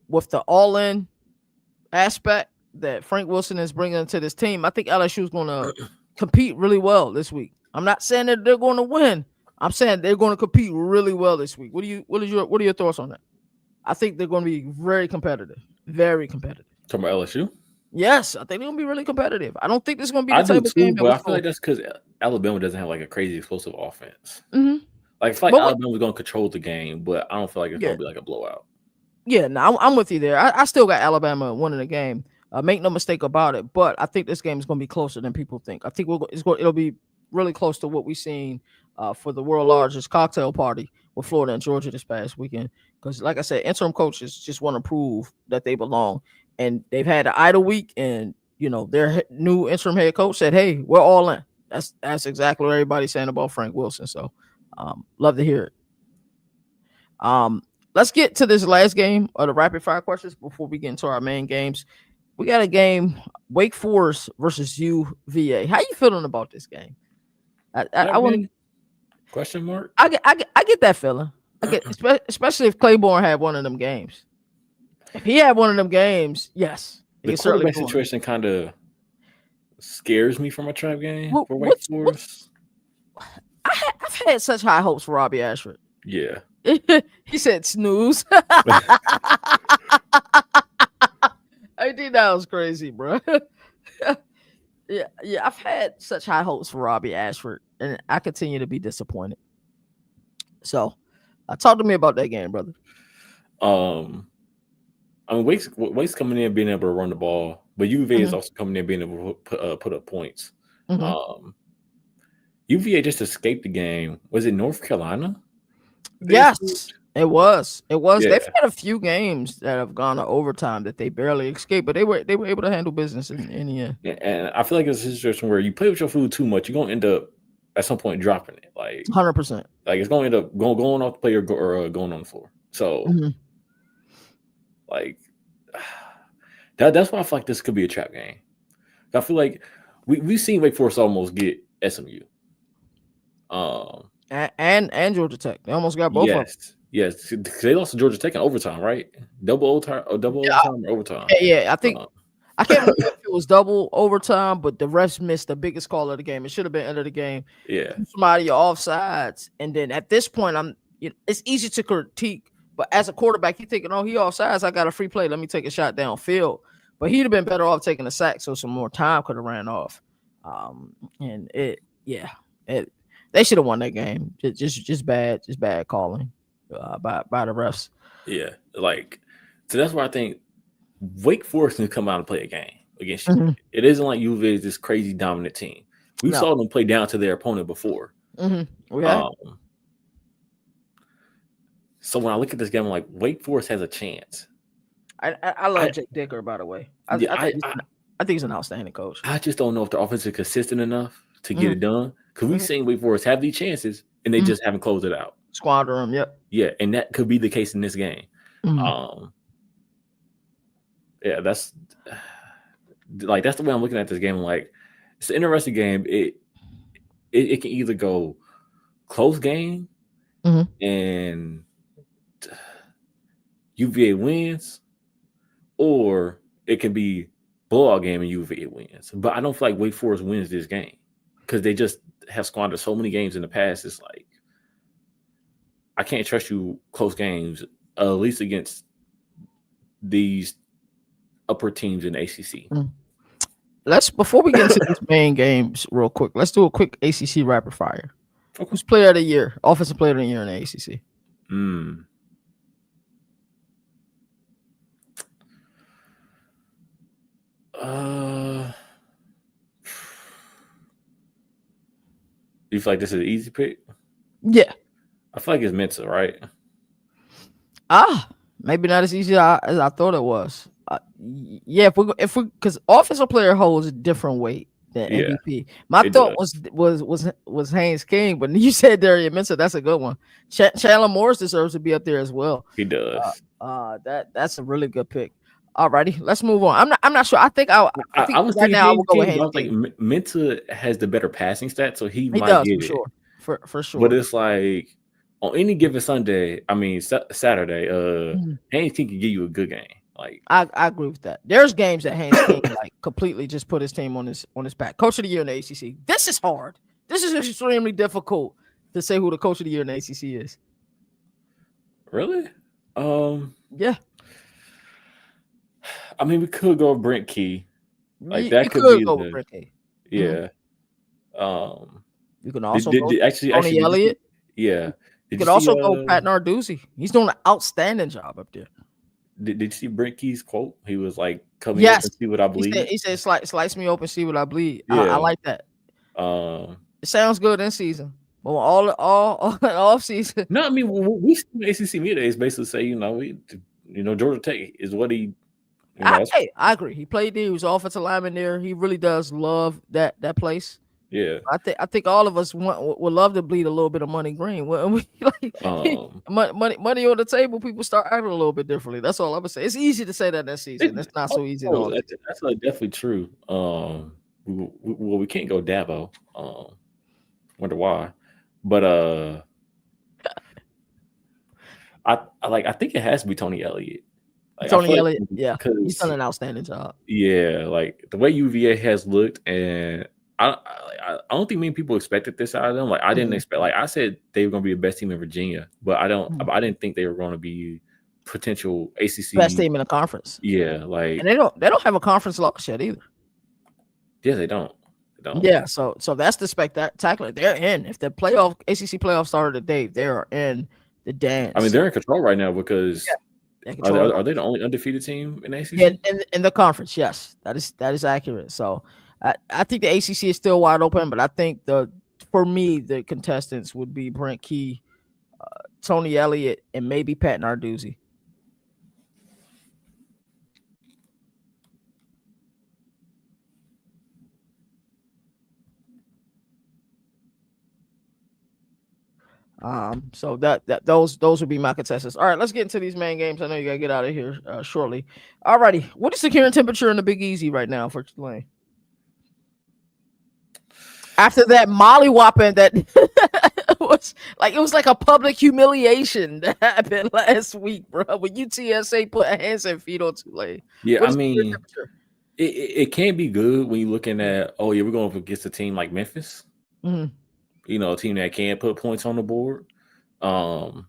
with the all-in aspect that Frank Wilson is bringing to this team, I think LSU is going to compete really well this week. I'm not saying that they're going to win. I'm saying they're going to compete really well this week. What are your thoughts on that? I think they're going to be very competitive, very competitive. Talking about LSU. Yes, I think they're going to be really competitive. I don't think this is going to be I the do type of too, game that but we I feel saw. like that's because Alabama doesn't have like a crazy explosive offense. Mm-hmm. Like I feel like But Alabama's going to control the game, but I don't feel like it's yeah, going to be like a blowout. yeah, no, I'm with you there. I still got Alabama winning the game. Make no mistake about it. But I think this game is going to be closer than people think. I think it'll be really close to what we've seen for the world largest cocktail party with Florida and Georgia this past weekend. Because, like I said, interim coaches just want to prove that they belong, and they've had an idle week, and their new interim head coach said, "Hey, we're all in." That's exactly what everybody's saying about Frank Wilson. So, love to hear it. Let's get to this last game of the rapid fire questions before we get into our main games. We got a game, Wake Forest versus UVA. How you feeling about this game? I want to question mark. I get that feeling. I get especially if Claiborne had one of them games. If he had one of them games, yes, the quarterback situation kind of scares me from a trap game for Wake Forest. I've had such high hopes for Robbie Ashford. Yeah. He said snooze. I think that was crazy, bro. yeah, I've had such high hopes for Robbie Ashford, and I continue to be disappointed. So, talk to me about that game, brother. I mean, Wake's coming in being able to run the ball, but UVA is also coming in being able to put up points. UVA just escaped the game. Was it North Carolina? Yes, it was. Yeah. They've had a few games that have gone to overtime that they barely escaped, but they were able to handle business in the end. Yeah, and I feel like it's a situation where you play with your food too much, you're gonna end up at some point dropping it. Like 100%. Like it's going to end up going off the play or going on the floor. So like that's why I feel like this could be a trap game. I feel like we've seen Wake Forest almost get SMU. And Georgia Tech. They almost got both of them. Yes. They lost to Georgia Tech in overtime, right? Double overtime or overtime. Yeah, I think I can't remember if it was double overtime, but the refs missed the biggest call of the game. It should have been end of the game. Yeah. Somebody offsides. And then at this point, it's easy to critique, but as a quarterback, you're thinking, oh, he offsides, I got a free play. Let me take a shot downfield. But he'd have been better off taking a sack so some more time could have ran off. They should have won that game. Just bad calling by the refs. Yeah, so that's why I think Wake Forest can come out and play a game against you. It isn't like UVA is this crazy dominant team. We saw them play down to their opponent before. So when I look at this game, I'm like, Wake Forest has a chance. I love Jake Dicker, by the way. I think he's an outstanding coach. I just don't know if the offense is consistent enough to get it done. Because we've seen Wake Forest have these chances, and they just haven't closed it out. Squander them, yep. Yeah, and that could be the case in this game. That's the way I'm looking at this game. Like, it's an interesting game. It can either go close game and UVA wins, or it can be blowout game and UVA wins. But I don't feel like Wake Forest wins this game because they just have squandered so many games in the past. It's like, I can't trust you close games, at least against these upper teams in the ACC. Before we get into these main games real quick, let's do a quick ACC rapid fire. Okay. Who's player of the year, offensive player of the year in the ACC? You feel like this is an easy pick? Yeah. I feel like it's Mensa, right? Maybe not as easy as I thought it was. Yeah, if we because offensive player holds a different weight than MVP. My thought was Haynes King, but you said Darian Mensa. That's a good one. Chandler Morris deserves to be up there as well. He does. That's a really good pick. Alrighty, let's move on. I'm not sure. I think I was right now I will go with Haynes King. Like Mensa has the better passing stats, so he might does, get for it. sure. for But sure. it's like on any given Sunday, I mean Saturday, Mhm. Haynes King can give you a good game. Like I agree with that. There's games that Haynes King like completely just put his team on his back. Coach of the year in the ACC. This is hard. This is extremely difficult to say who the coach of the year in the ACC is. really, um, Yeah, I mean we could go Brent Key. Like you that could could be go with the Ricky. Mhm. yeah. Um, You can also go actually Tony did you see? Elliott. Yeah, You did you could see? also go Pat Narduzzi. He's doing an outstanding job up there. Did you see Brent Key's quote? He was like, "Cut me open, Yes, see what I bleed." he said slice me open, see what I bleed. I Yeah. like that. Um, It sounds good in season, but when all off season. no, I mean we see ACC media days basically say Georgia Tech is what he that's I agree. He played there. He was offensive lineman there. He really does love that place. yeah. I think all of us would love to bleed a little bit of money green. When we like Um, money on the table, people start acting a little bit differently. That's all I'm gonna say. It's easy to say that this season. It's not so easy at all. that's definitely true. We can't go Dabo. Wonder why, but I think it has to be Tony Elliott. Like I feel Tony like Elliott, yeah, he's done because an outstanding job. yeah, like the way UVA has looked, and I don't think many people expected this out of them. Like I didn't Mhm. expect. Like I said, they were going to be the best team in Virginia, but Mhm. I didn't think they were going to be potential Best ACC. team in the conference, Yeah, like and they don't have a conference loss yet either. yeah, they don't. They don't. Yeah, so that's the spectacular. They're in. If the ACC playoffs started today, they are in the I mean, dance. they're in control right now because Yeah, they control. are they the only undefeated team in the Yeah, ACC? in the conference, yes, that is accurate. So I think the ACC is still wide open, but I think for me the contestants would be Brent Key, Tony Elliott, and maybe Pat Narduzzi. So those would be my contestants. All right, let's get into these main games. I know you gotta get out of here shortly. All righty, what is the current temperature in the Big Easy right now for Tulane? After that mollywhopping that it was like a public humiliation that happened last week, bro. When UTSA put hands and feet on Tulane. Yeah, What I is the mean, temperature? it can be good when you're looking at we're going up against a team like Memphis. Mhm. A team that can put points on the board. Um,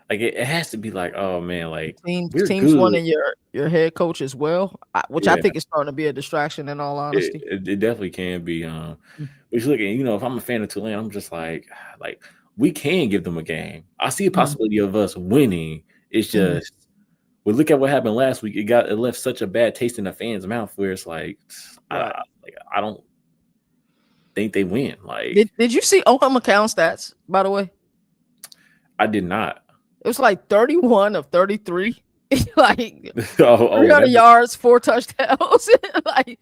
like it has to be like, oh man, like we're Teams good. wanting your head coach as well, which I Yeah, think is starting to be a distraction. In all honesty, it definitely can be. But you look at, if I'm a fan of Tulane, I'm just like we can give them a game. I see a Mhm. possibility of us winning. It's Mhm. just we look at what happened last week. It left such a bad taste in the fans' mouth where it's like, Right. I don't think they win. Like Did you see Oklahoma count stats? By the way, I did not. it was like 31 of 33. Like oh, 300 that yards, 4 touchdowns. Like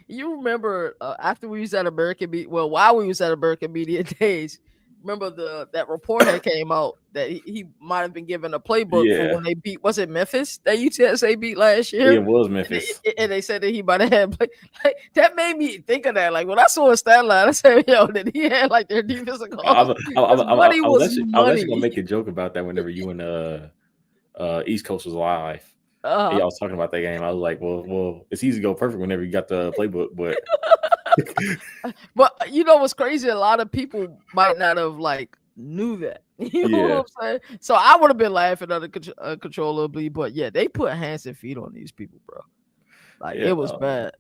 you remember after we was at American Media, well, while we was at American Media Days, remember that report had came out that he might have been given a playbook for yeah, when they beat, was it Memphis that UTSA beat last year? it was And Memphis. they said that he might have had like, that made me think of that. Like when I saw his stat line, I said, "Yo, that he had like their defensive I, calls because money I was was actually gonna money." make a joke about that whenever you and East Coast was live. Uh, Yeah, I was talking about that game. I was like, well, it's easy to go perfect whenever you got the playbook, but but you know what's crazy? A lot of people might not have like knew that. You know yeah, what I'm saying? So I would have been laughing under controllably, but yeah, they put hands and feet on these people, bro. Like yeah. it was bad.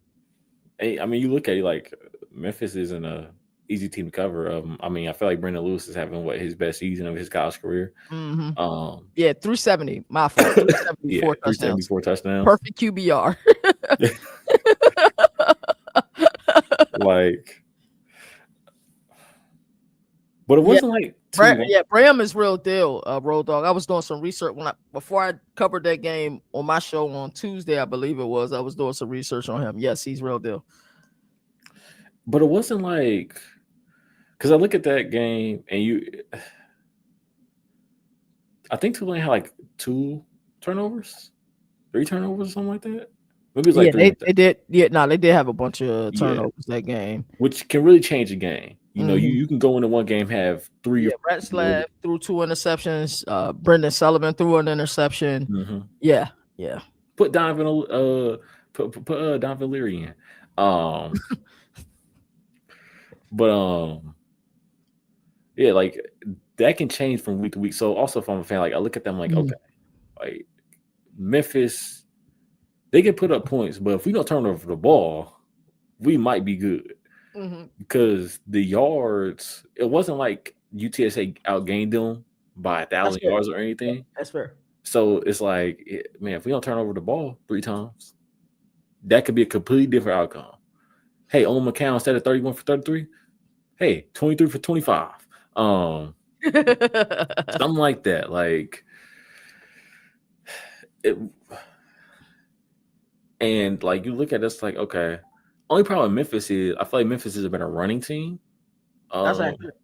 Hey, I mean, you look at it like Memphis isn't a easy team to cover. I mean, I feel like Brandon Lewis is having his best season of his college career. Mm-hmm. Um, Yeah, 370. My fault. 374 yeah, touchdowns. 374 touchdowns. Perfect QBR. Like, but it Yeah, wasn't like too long. Bram is real deal, Road Dog. I was doing some research before I covered that game on my show on Tuesday, I believe it was. I was doing some research on him. Yes, he's real deal. But it wasn't like, because I look at that game and I think Tulane had like 2 turnovers, 3 turnovers, or something like that. Maybe it was like 3. They did. Yeah, no, they did have a bunch of Yeah, turnovers that game. which can really change the game. You know, you can go into one game, have three or Yeah, Brett four. Slav threw 2 interceptions. Brendan Sullivan threw an interception. Yeah, yeah. Put Donovan put Donovan Leary in. Um, but yeah, like that can change from week to week. So also, if I'm a fan, like I look at them like, okay, like Memphis, they can put up points, but if we don't turn over the ball, we might be good. Because the yards, it wasn't like UTSA outgained them by 1,000 yards or anything. That's fair. So it's like, man, if we don't turn over the ball 3 times, that could be a completely different outcome. Hey, Owen McCown instead of 31 for 33, hey, 23 for 25. Something like that. Like it, and like you look at this, like, okay, only problem with Memphis is I feel like Memphis is a better running team. That's accurate.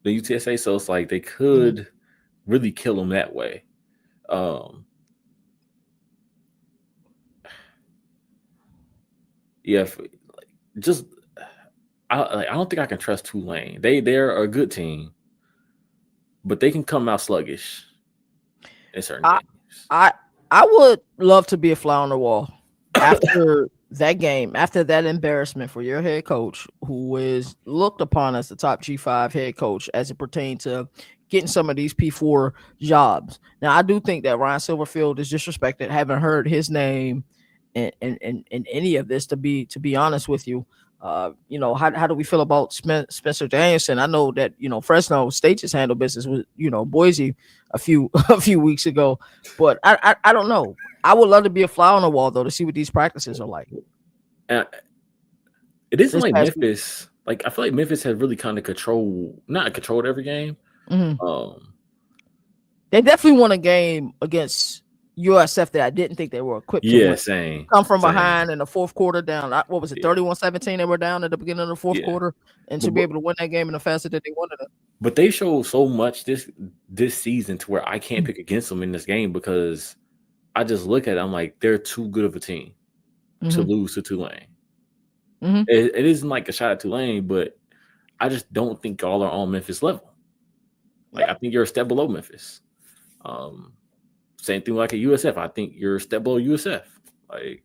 The UTSA, so it's like they could really kill them that way. Yeah, just I don't think I can trust Tulane. They're a good team, but they can come out sluggish in certain games. I would love to be a fly on the wall after that game, after that embarrassment for your head coach, who is looked upon as the top G5 head coach as it pertains to getting some of these P4 jobs. Now, I do think that Ryan Silverfield is disrespected. Haven't heard his name in any of this, to be honest with you. You know, how do we feel about Spencer Danielson? I know that, you know, Fresno State just handled business with, you know, Boise a few weeks ago, but I don't know. I would love to be a fly on the wall though to see what these practices are like. It isn't like Memphis. Like I feel like Memphis has really kind of not controlled every game. They definitely won a game against USF that I didn't think they were equipped to win. Same. Come from behind in the fourth quarter down. What was it, 31-17? They were down at the beginning of the fourth quarter, and to be able to win that game in the fashion that they wanted it. But they showed so much this season to where I can't pick against them in this game because I just look at it, I'm like, they're too good of a team to lose to Tulane. It isn't like a shot at Tulane, but I just don't think y'all are on Memphis level. Like I think you're a step below Memphis. Same thing like at USF. I think you're a step below USF. Like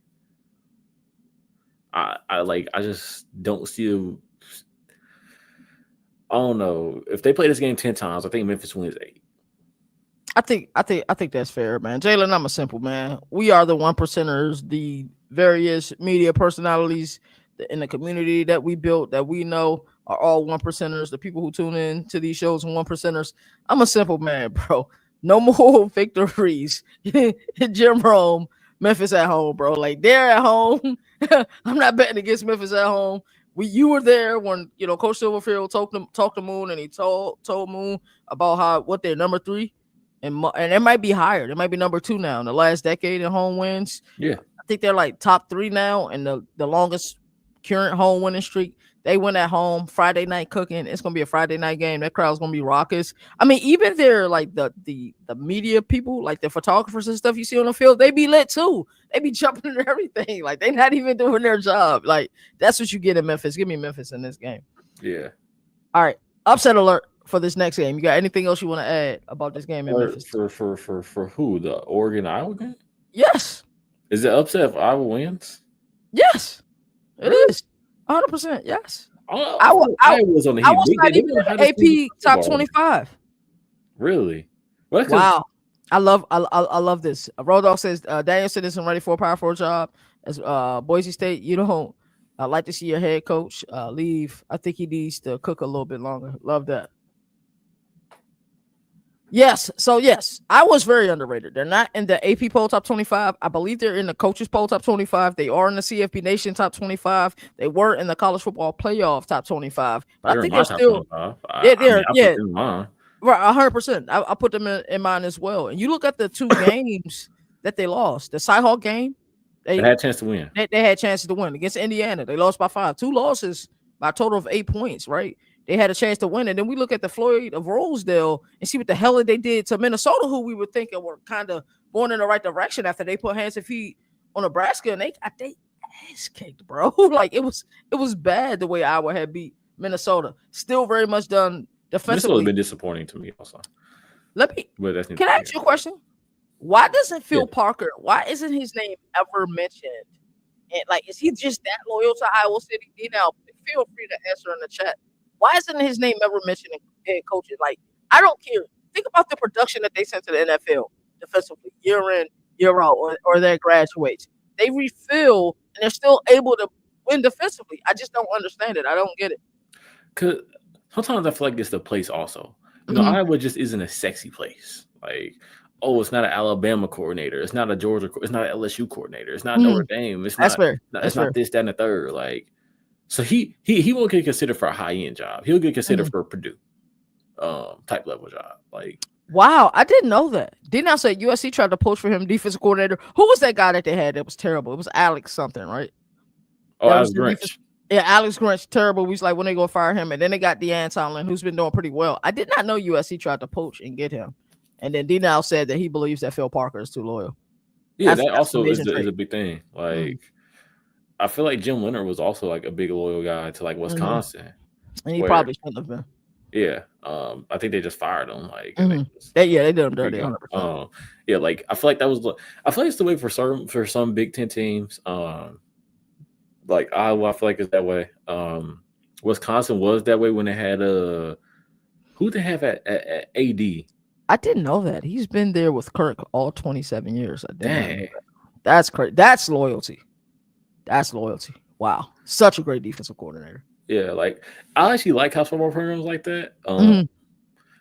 I just don't see. I don't know. If they play this game 10 times, I think Memphis wins 8. I think that's fair, man. Jalen, I'm a simple man. We are the 1%ers, the various media personalities in the community that we built, that we know are all 1%ers. The people who tune in to these shows and 1%ers. I'm a simple man, bro. No more victories. Jim Rome, Memphis at home, bro. Like they're at home. I'm not betting against Memphis at home. You were there when, you know, Coach Silverfield talked to Moon, and he told Moon about what they're number 3, and it might be higher. It might be number 2 now in the last decade in home wins. Yeah, I think they're like top 3 now, and the longest current home winning streak. They win at home, Friday night cooking. It's gonna be a Friday night game. That crowd's gonna be raucous. I mean, even they're like the media people, like the photographers and stuff you see on the field, they be lit too. They be jumping and everything. Like they're not even doing their job. Like that's what you get in Memphis. Give me Memphis in this game. Yeah. All right. Upset alert for this next game. You got anything else you want to add about this game in Memphis? For who? The Oregon Iowa game? Yes. Is it upset if Iowa wins? Yes. It is. 100%. Yes. I was on the I was not even AP top 25. Really? Wow. I love this. Road Dogg says Danielson isn't ready for a Power 4 job as Boise State. You don't like to see your head coach leave. I think he needs to cook a little bit longer. Love that. Yes. So, yes, I was very underrated. They're not in the AP poll top 25. I believe they're in the coaches poll top 25. They are in the CFB Nation top 25. They were in the college football playoff top 25. But I think they're still. Yeah. Right, 100%. I put them in mind as well. And you look at the 2 games that they lost. The Cyhawk game. They had a chance to win. They had chances to win against Indiana. They lost by 5. 2 losses by a total of 8 points, right? They had a chance to win. And then we look at the Floyd of Rosedale and see what the hell they did to Minnesota, who we were thinking were kind of going in the right direction after they put hands and feet on Nebraska. And they ass kicked, bro. Like it was bad the way Iowa had beat Minnesota. Still very much done Minnesota's defensively. been disappointing to me also. Let me. But that's neither Can I here ask you a nor there. question? Why doesn't Yeah. Phil Parker? Why isn't his name ever mentioned? And like, is he just that loyal to Iowa City? Now, feel free to answer in the chat. Why isn't his name ever mentioned in head coaches? Like, I don't care. Think about the production that they sent to the NFL defensively, year in, year out, or their graduates. They refill and they're still able to win defensively. I just don't understand it. I don't get it. Cause sometimes I feel like it's the place also. Mhm. Iowa just isn't a sexy place. Like, oh, it's not an Alabama coordinator. It's not a Georgia. It's not an LSU coordinator. It's not Notre Dame. It's That's not. fair. It's That's not fair. this, that, and the third. Like, so he won't get considered for a high end job. He'll get considered Mhm. for a Purdue type level job. Like, Wow, I didn't know that. Didn't I say USC tried to poach for him defensive coordinator? Who was that guy that they had that was terrible? It was Alex something, right? oh, That I was was the defense. Grinch. Yeah, Alex Grinch, terrible. We was like, when they gonna fire him? And then they got Deion Tomlin, who's been doing pretty well. I did not know USC tried to poach and get him. And then D now said that he believes that Phil Parker is too loyal. Yeah, That's that an also amazing is trait. a big thing. Mm, Like, I feel like Jim Leonard was also like a big loyal guy to like mhm. Wisconsin, And he where probably shouldn't have been. yeah, I think they just fired him. Like, and they Hmm. just Yeah, they did him let it dirty, go. 100%. Yeah, like I feel like that was I feel like it's the way for some Big Ten teams. Like Iowa, I feel like it's that way. Wisconsin was that way when they had who they have at AD. I didn't know that. He's been there with Kirk all 27 years. I did not know Dang. that. That's crazy. That's loyalty. That's loyalty. Wow. Such a great defensive coordinator. Yeah, like I actually like college football programs like that. Mhm,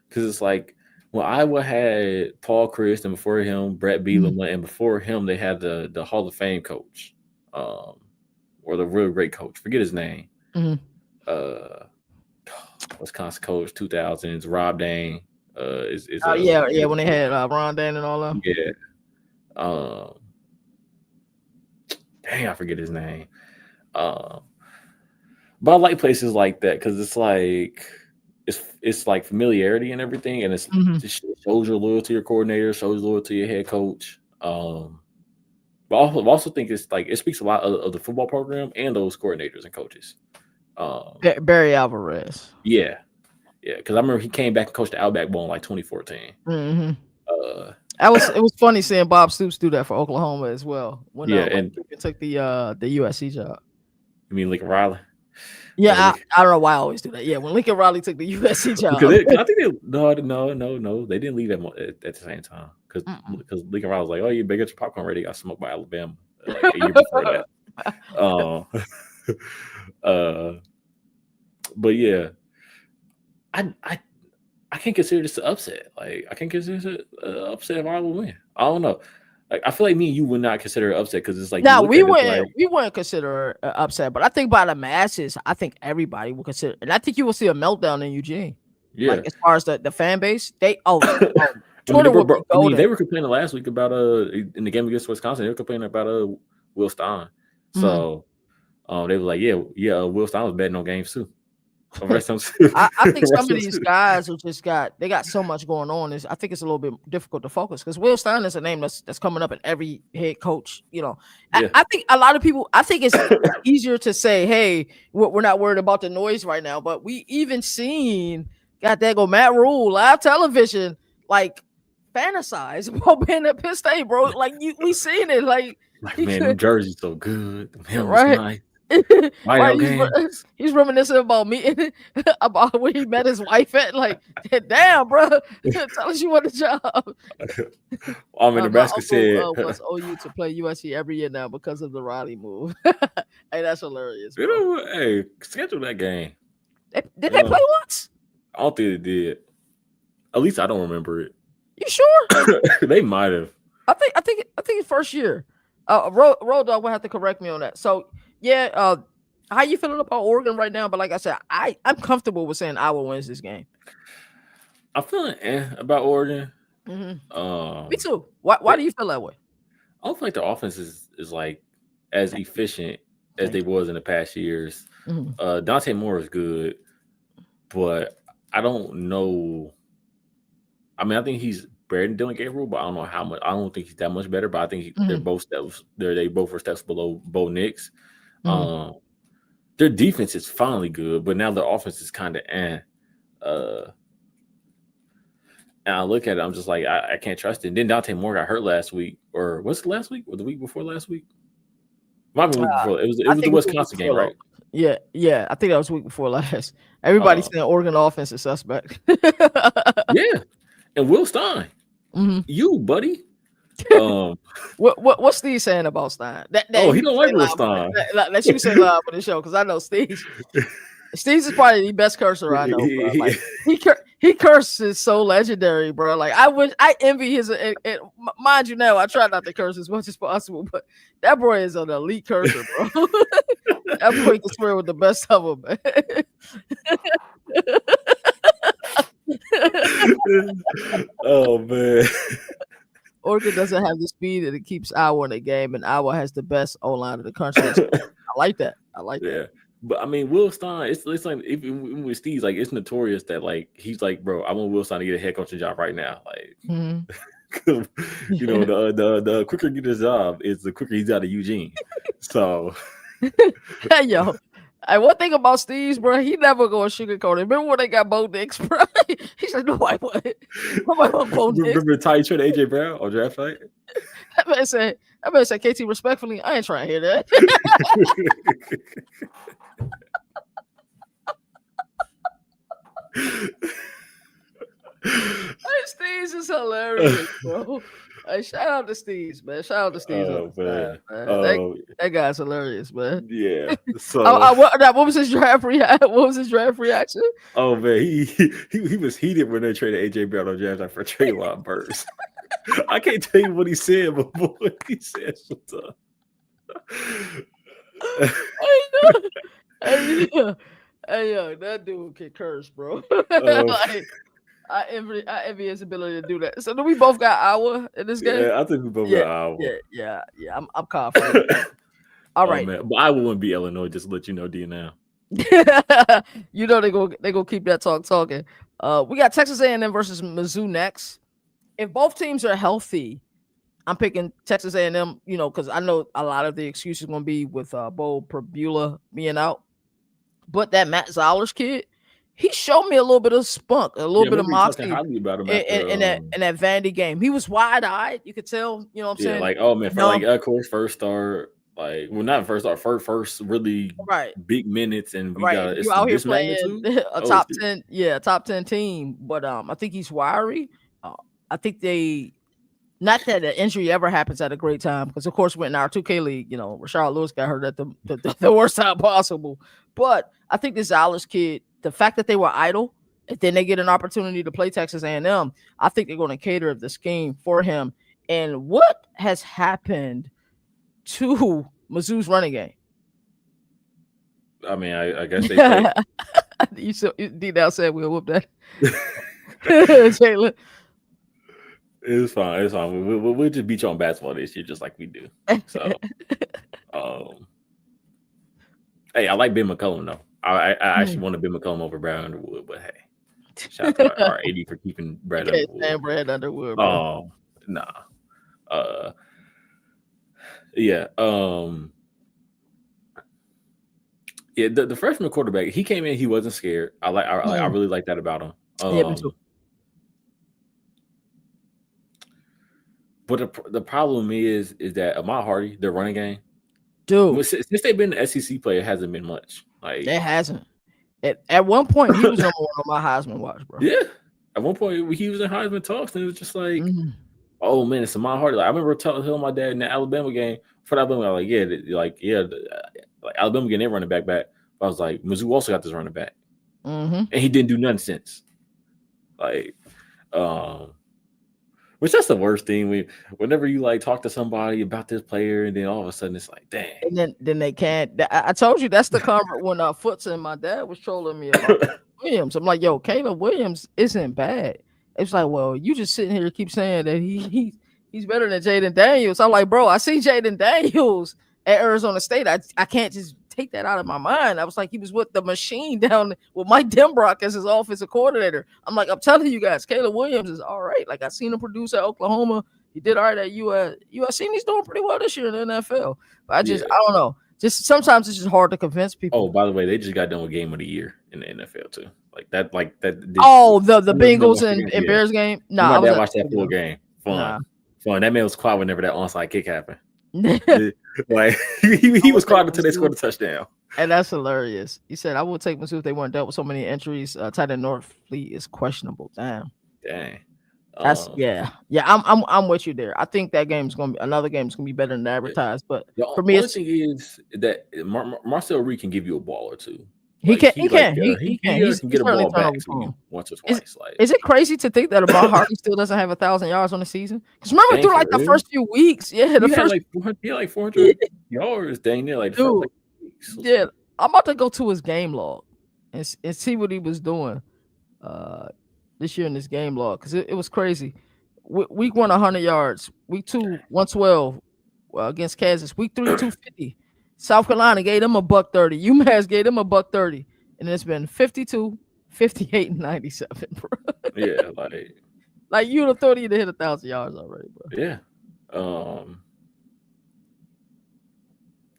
Because it's like when Iowa had Paul Chryst and before him Brett mhm, Bielema and before him they had the Hall of Fame coach, or the real great coach. Forget his name. mhm. Uh, Wisconsin coach 2000s Rob Dane. Is Yeah. When they had Ron Dan and all that. yeah. Um, dang, I forget his name. Um, but I like places like that because it's like familiarity and everything, and it Mhm. shows your loyalty to your coordinator, shows loyalty to your head coach. But I also think it's like it speaks a lot of the football program and those coordinators and coaches. Barry Alvarez. Yeah, because I remember he came back and coached the Outback Bowl in like 2014. Hmm. Uh, It was funny seeing Bob Stoops do that for Oklahoma as well when yeah, Lane and Kiffin took the USC job. you mean Lincoln Riley? Yeah, Like, I don't know why I always do that. Yeah, when Lincoln Riley took the USC because job. I think they no they didn't leave at the same time because Mm-mm. Lincoln Riley was like, oh, you better get your popcorn ready. Got smoked by Alabama like a year before that. Uh, uh, but yeah, I I I can't consider this an upset. Like I can't consider it an upset if I will win. I don't know. Like I feel like me and you would not consider it upset because it's like you Now look at this like we wouldn't consider upset, but I think by the masses, I think everybody will consider, and I think you will see a meltdown in Eugene. yeah. Like as far as the fan base, I mean, Twitter would be they golden. were complaining last week about in the game against Wisconsin. They were complaining about Will Stein. Mhm. So they were like, Will Stein was betting on games too. So rest of I think some of them. these guys who they got so much going on. I think it's a little bit difficult to focus because Will Stein is a name that's coming up in every head coach. Yeah. I think a lot of people. I think it's easier to say, "Hey, we're not worried about the noise right now," but we even seen Matt Rule live television like fantasize about being at Penn State, bro. Like we seen it, like he man, them could, jerseys so good. Them helmets right? nice. Right, Whiteout games. he's reminiscing about me about when he met his wife at like, damn, bro, tell us you want a job. My Nebraska uncle said, wants OU to play USC every year now because of the Riley move. Hey, that's hilarious, you bro. know what? Hey, schedule that game. Did they play once? I don't think they did. At least I don't remember it. You sure? They might have. I think it's first year. Road Dog will have to correct me on that. So yeah, how you feeling about Oregon right now? But like I said, I'm comfortable with saying Iowa wins this game. I'm feeling about Oregon. Me too. Why do you feel that way? I don't feel like the offense is like as efficient as they was in the past years. Dante Moore is good, but I don't know. I mean, I think he's better than Dylan Gabriel, but I don't know how much. I don't think he's that much better. But I think they're both steps. They both were steps below Bo Nix. their defense is finally good, but now their offense is kind of uh. And I look at it, I'm just like, I can't trust it. And then Dante Moore got hurt last week, or was it last week, or the week before last week? Might have been the week before. It I was the think it was week Wisconsin game, before right? though. Yeah. I think that was week before last. Everybody's Uh, saying Oregon offense is suspect. yeah. And Will Stein, Mhm. you buddy. Um, What's Steve saying about Stein? That oh, he you don't say like Will live. Stein. That you say live on the show because I know Steve. Steve's is probably the best cursor I know, bro. He- Like he curses so legendary, bro. Like I envy his. Mind you, now I try not to curse as much as possible, but that boy is an elite cursor, bro. That boy can swear with the best of them, man. oh man. Oregon doesn't have the speed and it keeps Iowa in the game, and Iowa has the best O line in the country. I like that. I like Yeah. that. But I mean, Will Stein, it's like even with Steve's like it's notorious that like he's like, bro, I want Will Stein to get a head coaching job right now. Like, Mhm. you know, the quicker he gets his job is the quicker he's out of Eugene. So Hey, yo. Hey, one thing about Steve's, bro, he never gonna sugarcoat it. Remember when they got Bo Nix, bro? He said, nobody want Bo Nix. remember Ty you traded AJ Brown on draft night? I better say, KT, respectfully, I ain't trying to hear that. Hey, Steve's is hilarious, bro. Hey, shout out to Steve's, man. Shout out to Steve's. Oh man. That guy's hilarious, man. Yeah. So What was his draft reaction? What was his draft reaction? oh man, he was heated when they traded AJ Brown on draft night for Traylon Burks. I can't tell you what he said, but boy, he said something. Hey, yo, that dude can curse, bro. Like, I envy his ability to do that. So do we both got Iowa in this game? Yeah, I think we both got Iowa. Yeah. I'm confident. All right, man. But Iowa wouldn't be Illinois. Just to let you know, D now. You know they go keep that talk talking. We got Texas A&M versus Mizzou next. If both teams are healthy, I'm picking Texas A&M. You know, because I know a lot of the excuses going to be with Bo Perbula being out, but that Matt Zollers kid, he showed me a little bit of spunk, a little bit of moxie about him in that Vandy game. He was wide eyed. You could tell. You know what I'm saying? Like, oh man, for like of course first start. Like, well, not first start, first really big minutes, and we got you out here playing a top 10, top 10 team. But I think he's wiry. I think not that an injury ever happens at a great time, because of course in our 2K league, you know, Rashard Lewis got hurt at the worst time possible. But I think this Alice kid, the fact that they were idle, and then they get an opportunity to play Texas A&M, I think they're going to cater the scheme for him. And what has happened to Mizzou's running game? I mean, I guess they play. D-Dow said we'll whoop that. Jalen. It's fine. We'll just beat you on basketball this year, just like we do. So, hey, I like Ben McCullum though. I actually want to Ben McCullum over Brad Underwood, but hey, shout out to our AD for keeping Brad Underwood. Brad Underwood. Bro. Nah. Yeah. Yeah. The freshman quarterback, he came in. He wasn't scared. I really like that about him. Yeah, me too. But the problem is that Ahmad Hardy, their running game, dude, since they've been an SEC player, it hasn't been much. Like, it hasn't. At one point, he was number one on my Heisman watch, bro. Yeah, at one point he was in Heisman talks, and it was just like, oh man, it's Ahmad Hardy. Like, I remember telling my dad in the Alabama game for the Alabama, like Alabama getting their running back. But I was like, Mizzou also got this running back, and he didn't do nothing since. Like, which that's the worst thing whenever you like talk to somebody about this player, and then all of a sudden it's like, dang. And then they can't. I told you that's the convert when Foots and my dad was trolling me about Williams. I'm like, yo, Caleb Williams isn't bad. It's like, well, you just sitting here keep saying that he's better than Jaden Daniels. I'm like, bro, I see Jaden Daniels at Arizona State. I can't just take that out of my mind. I was like, he was with the machine down with Mike Denbrock as his offensive coordinator. I'm like, I'm telling you guys, Caleb Williams is all right. Like, I seen him produce at Oklahoma. He did all right at USC, and he's doing pretty well this year in the NFL. But I don't know. Just sometimes it's just hard to convince Oh, people. by the way, they just got done with game of the year in the NFL too. Like that. Oh, the You never Bengals watched the and, game? and Yeah, Bears game. me and Nah, my I was dad at watched the that full stadium. game. Nah. Fun. That man was quiet whenever that onside kick happened. I Like he would was take quiet until they Mizzou, scored a touchdown. and that's hilarious. He said, "I would take Mizzou if they weren't dealt with so many injuries. Tight end North Fleet is questionable." Damn. Dang. That's Um, yeah. I'm with you there. I think that game's gonna be another game's gonna be better than yeah. advertised. But The for me, only it's thing is that Marcel Reed can give you a ball or two. he Like can he can he can he he's can he's get a certainly ball back turnover to you prone. once or Is twice. Like, is it crazy to think that Ahmad Hardy still doesn't have 1,000 yards on the season? Because remember dang, through for like the real. first few weeks, yeah, the He had first like 400, he had like yeah, 400 yards. Dang near like the first dude, like weeks. yeah. I'm about to go to his game log and see what he was doing uh this year in this game log because it was crazy. Week 1, 100 yards. Week 2, 112 against Kansas. Week 3, 250. South Carolina gave them a buck 30. UMass gave them a buck 30. And it's been 52, 58, and 97, bro. Yeah, Like you'd have thought he'd hit 1,000 yards already, bro. yeah. Um,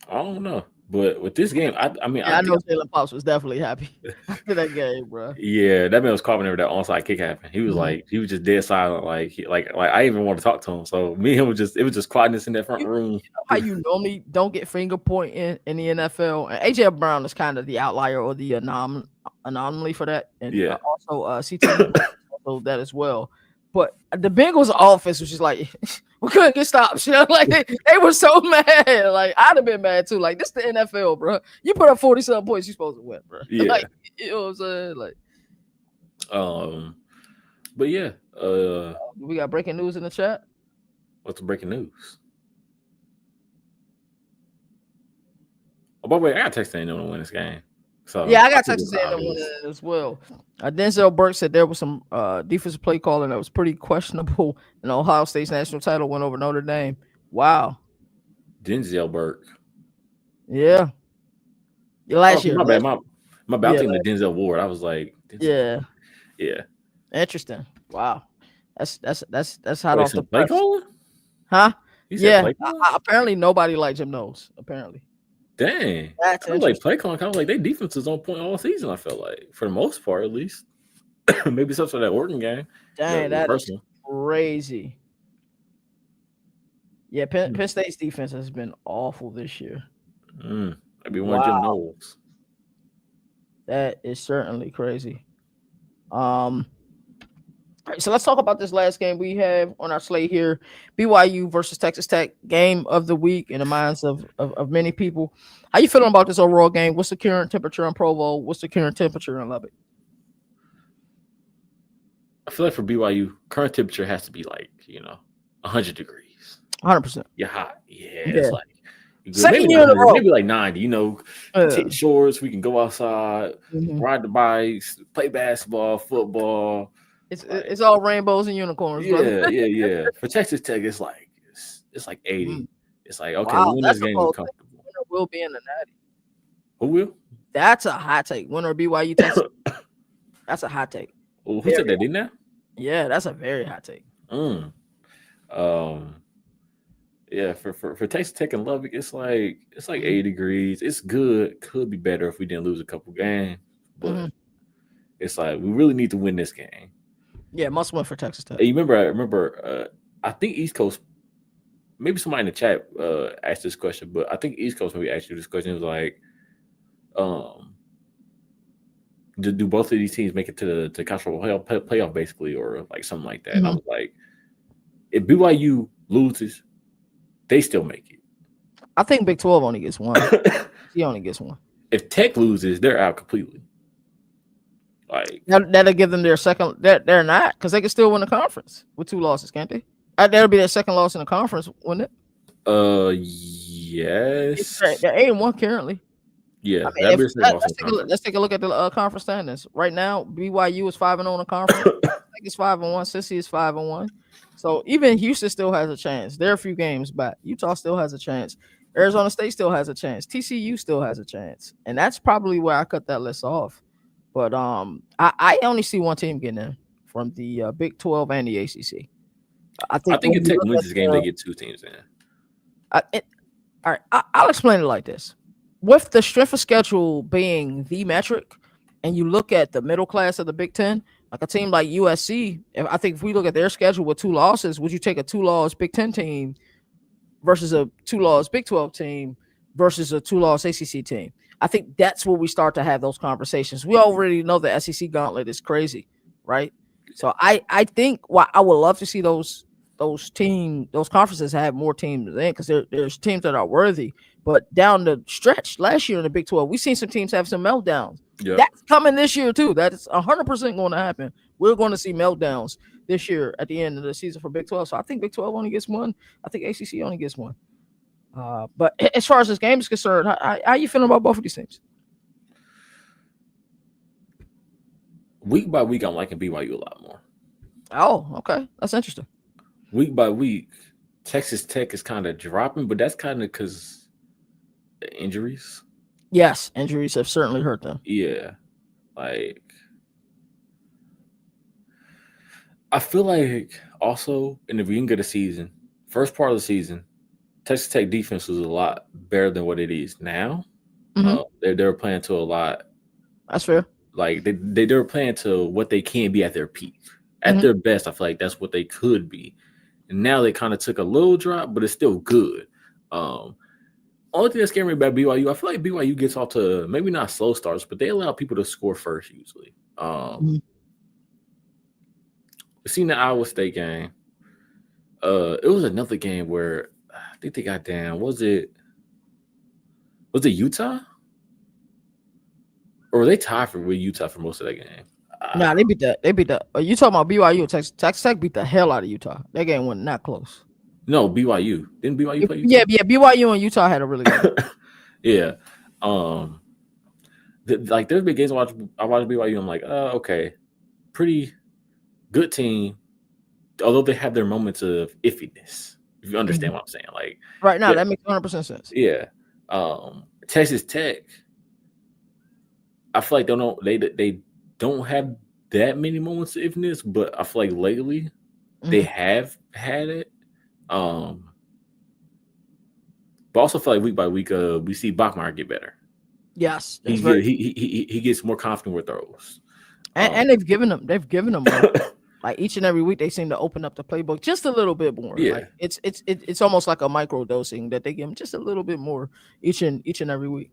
I don't know, but with this game, I mean, Yeah, I I think know Jalen Pops was definitely happy after that game, bro. yeah, that man was caught whenever that onside kick happened. He was Mhm. like, he was just dead silent. Like I even want to talk to him. So me and him it was just quietness in that front room. You know how you normally don't get finger pointing in the NFL, and AJ Brown is kind of the outlier or the anomaly for that, and Yeah, also CTE also that as well. But the Bengals offense was just like we couldn't get stops. You know, like they were so mad. Like I'd have been mad too. Like this the NFL, bro. You put up 40-something points, you supposed to win, bro. yeah. Like you know what I'm saying? Like Um, but yeah. we got breaking news in the chat. What's the breaking news? Oh, by the way, I got texting anyone to win this game. So Yeah, I I got think Texas it's A&M obvious. winning it as well. Denzel Burke said there was some defensive play calling that was pretty questionable, and Ohio State's national title went over Notre Dame. Wow. Denzel Burke. Yeah. Oh, Last year. my bad. My bad. I'm Yeah. thinking the Denzel Ward. I was like, Denzel. Yeah. Yeah. Interesting. Wow. That's hot Wait, off the some play press. calling? Huh? You said Yeah. play calling? Apparently nobody liked Jim Knowles. Apparently. Dang. That's I was like interesting. play calling. Kind of like they defense is on point all season. I felt like for the most part, at least. Maybe some sort of that Oregon game. Dang, The that first is one. crazy. Yeah, Penn State's defense has been awful this year. Maybe one of Wow. Jim Knowles. That is certainly crazy. All right, so let's talk about this last game we have on our slate here. BYU versus Texas Tech, game of the week in the minds of many people. How you feeling about this overall game? What's the current temperature in Provo? What's the current temperature in Lubbock? I feel like for BYU, current temperature has to be like 100 degrees. 100%. You're hot. Yeah, Yeah. it's like Second maybe year in a 100, row. maybe like 90. Take shorts. We can go outside, Mhm. ride the bikes, play basketball, football. It's all rainbows and unicorns, brother. Yeah. For Texas Tech, it's like 80. Mhm. It's like okay, Wow, we win that's this a game, we're bold take. comfortable. Winner will be in the natty. Who will? That's a hot take. Winner BYU Texas. That's a hot take. Who said that? Didn't that? Yeah, that's a very hot take. Yeah, for Texas Tech and Lubbock, it's like 80 degrees. It's good. Could be better if we didn't lose a couple games, but it's like we really need to win this game. Yeah, must win for Texas Tech. Hey, I remember. I think East Coast. Maybe somebody in the chat asked this question, but I think East Coast maybe asked you this question. It was like, do both of these teams make it to the college football playoff basically, or like something like that? And I was like, if BYU loses, they still make it. I think Big 12 only gets one. He only gets one. If Tech loses, they're out completely. Like that'll give them their second. They're not because they can still win the conference with 2 losses, can't they? That'll be their second loss in the conference, wouldn't it? Yes. They're 8-1 currently. Yeah, I mean, let's take a look at the conference standings right now. BYU is 5-0 in the conference. I think it's 5-1. Cincy is 5-1. So even Houston still has a chance. They're a few games back. Utah still has a chance. Arizona State still has a chance. TCU still has a chance, and that's probably where I cut that list off. But I only see one team getting in from the Big 12 and the ACC. I think if Tech wins this game, they get 2 teams in. All right, I'll explain it like this. with the strength of schedule being the metric, and you look at the middle class of the Big Ten, like a team like USC, I think if we look at their schedule with two losses, would you take a two-loss Big Ten team versus a two-loss Big 12 team versus a two-loss ACC team? I think that's where we start to have those conversations. We already know the SEC gauntlet is crazy, right? So I think what I would love to see those conferences have more teams in because there's teams that are worthy. But down the stretch last year in the Big 12, we've seen some teams have some meltdowns. Yep. That's coming this year too. That's 100% going to happen. We're going to see meltdowns this year at the end of the season for Big 12. So I think Big 12 only gets one. I think ACC only gets one. But as far as this game is concerned, how you feeling about both of these teams? Week by week, I'm liking BYU a lot more. Oh, okay, that's interesting. Week by week, Texas Tech is kind of dropping, but that's kind of because the injuries. Yes, injuries have certainly hurt them. Yeah, like I feel like also in the beginning of the season, first part of the season, Texas Tech defense was a lot better than what it is now. Mm-hmm. They were playing to a lot. That's fair. Like they were playing to what they can be at their peak. At Mm-hmm. their best, I feel like that's what they could be. And now they kind of took a little drop, but it's still good. Only thing that's scaring me about BYU, I feel like BYU gets off to maybe not slow starts, but they allow people to score first usually. Mm-hmm. Seen the Iowa State game. It was another game where I think they got down. Was it Utah? Or were they tied with Utah for most of that game? Nah, they beat that. They beat that. You talking about BYU? Texas Tech beat the hell out of Utah. That game went not close. No, BYU. Didn't BYU play Utah? Yeah. BYU and Utah had a really good game. Yeah. Like there's been games I watch BYU. I'm like, okay, pretty good team. Although they have their moments of iffiness, if you understand what I'm saying. Like Right now, yeah, that makes 100% sense. yeah. Texas Tech, I feel like they don't have that many moments of ifness, but I feel like lately they have had it. But also feel like week by week, we see Bachmeier get better. Yes, He gets more confident with throws, and they've given them more. Like each and every week, they seem to open up the playbook just a little bit more. Yeah. Like it's almost like a micro dosing that they give them just a little bit more each and every week.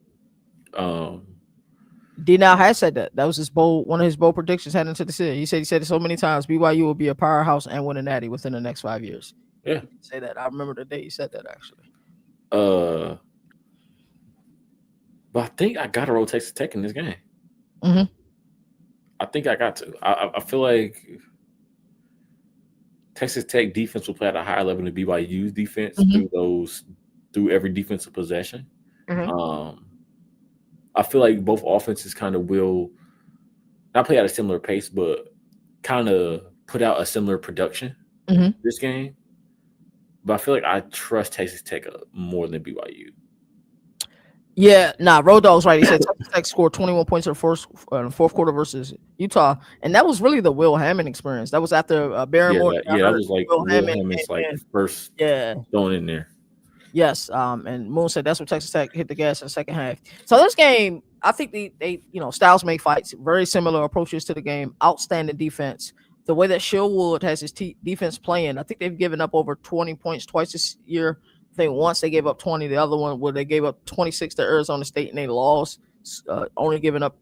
D now has said that was one of his bold predictions heading into the season. He said it so many times. BYU will be a powerhouse and win a natty within the next 5 years. Yeah, he did say that. I remember the day he said that actually. But I think I got to roll Texas Tech in this game. Mm-hmm. I think I got to. I feel like Texas Tech defense will play at a higher level than BYU's defense through every defensive possession. Mm-hmm. I feel like both offenses kind of will not play at a similar pace, but kind of put out a similar production this game. But I feel like I trust Texas Tech more than BYU. Yeah, Road Dogg's right. He said Texas Tech scored 21 points in the fourth quarter versus Utah, and that was really the Will Hammond experience. That was after Barrymore. That was like Will Hammond's like first thrown in there. Yes, and Moon said that's what Texas Tech hit the gas in the second half. So this game, I think they styles make fights. Very similar approaches to the game. Outstanding defense. The way that Sherwood has his defense playing, I think they've given up over 20 points twice this year. I think once they gave up 20, the other one where they gave up 26 to Arizona State and they lost, only giving up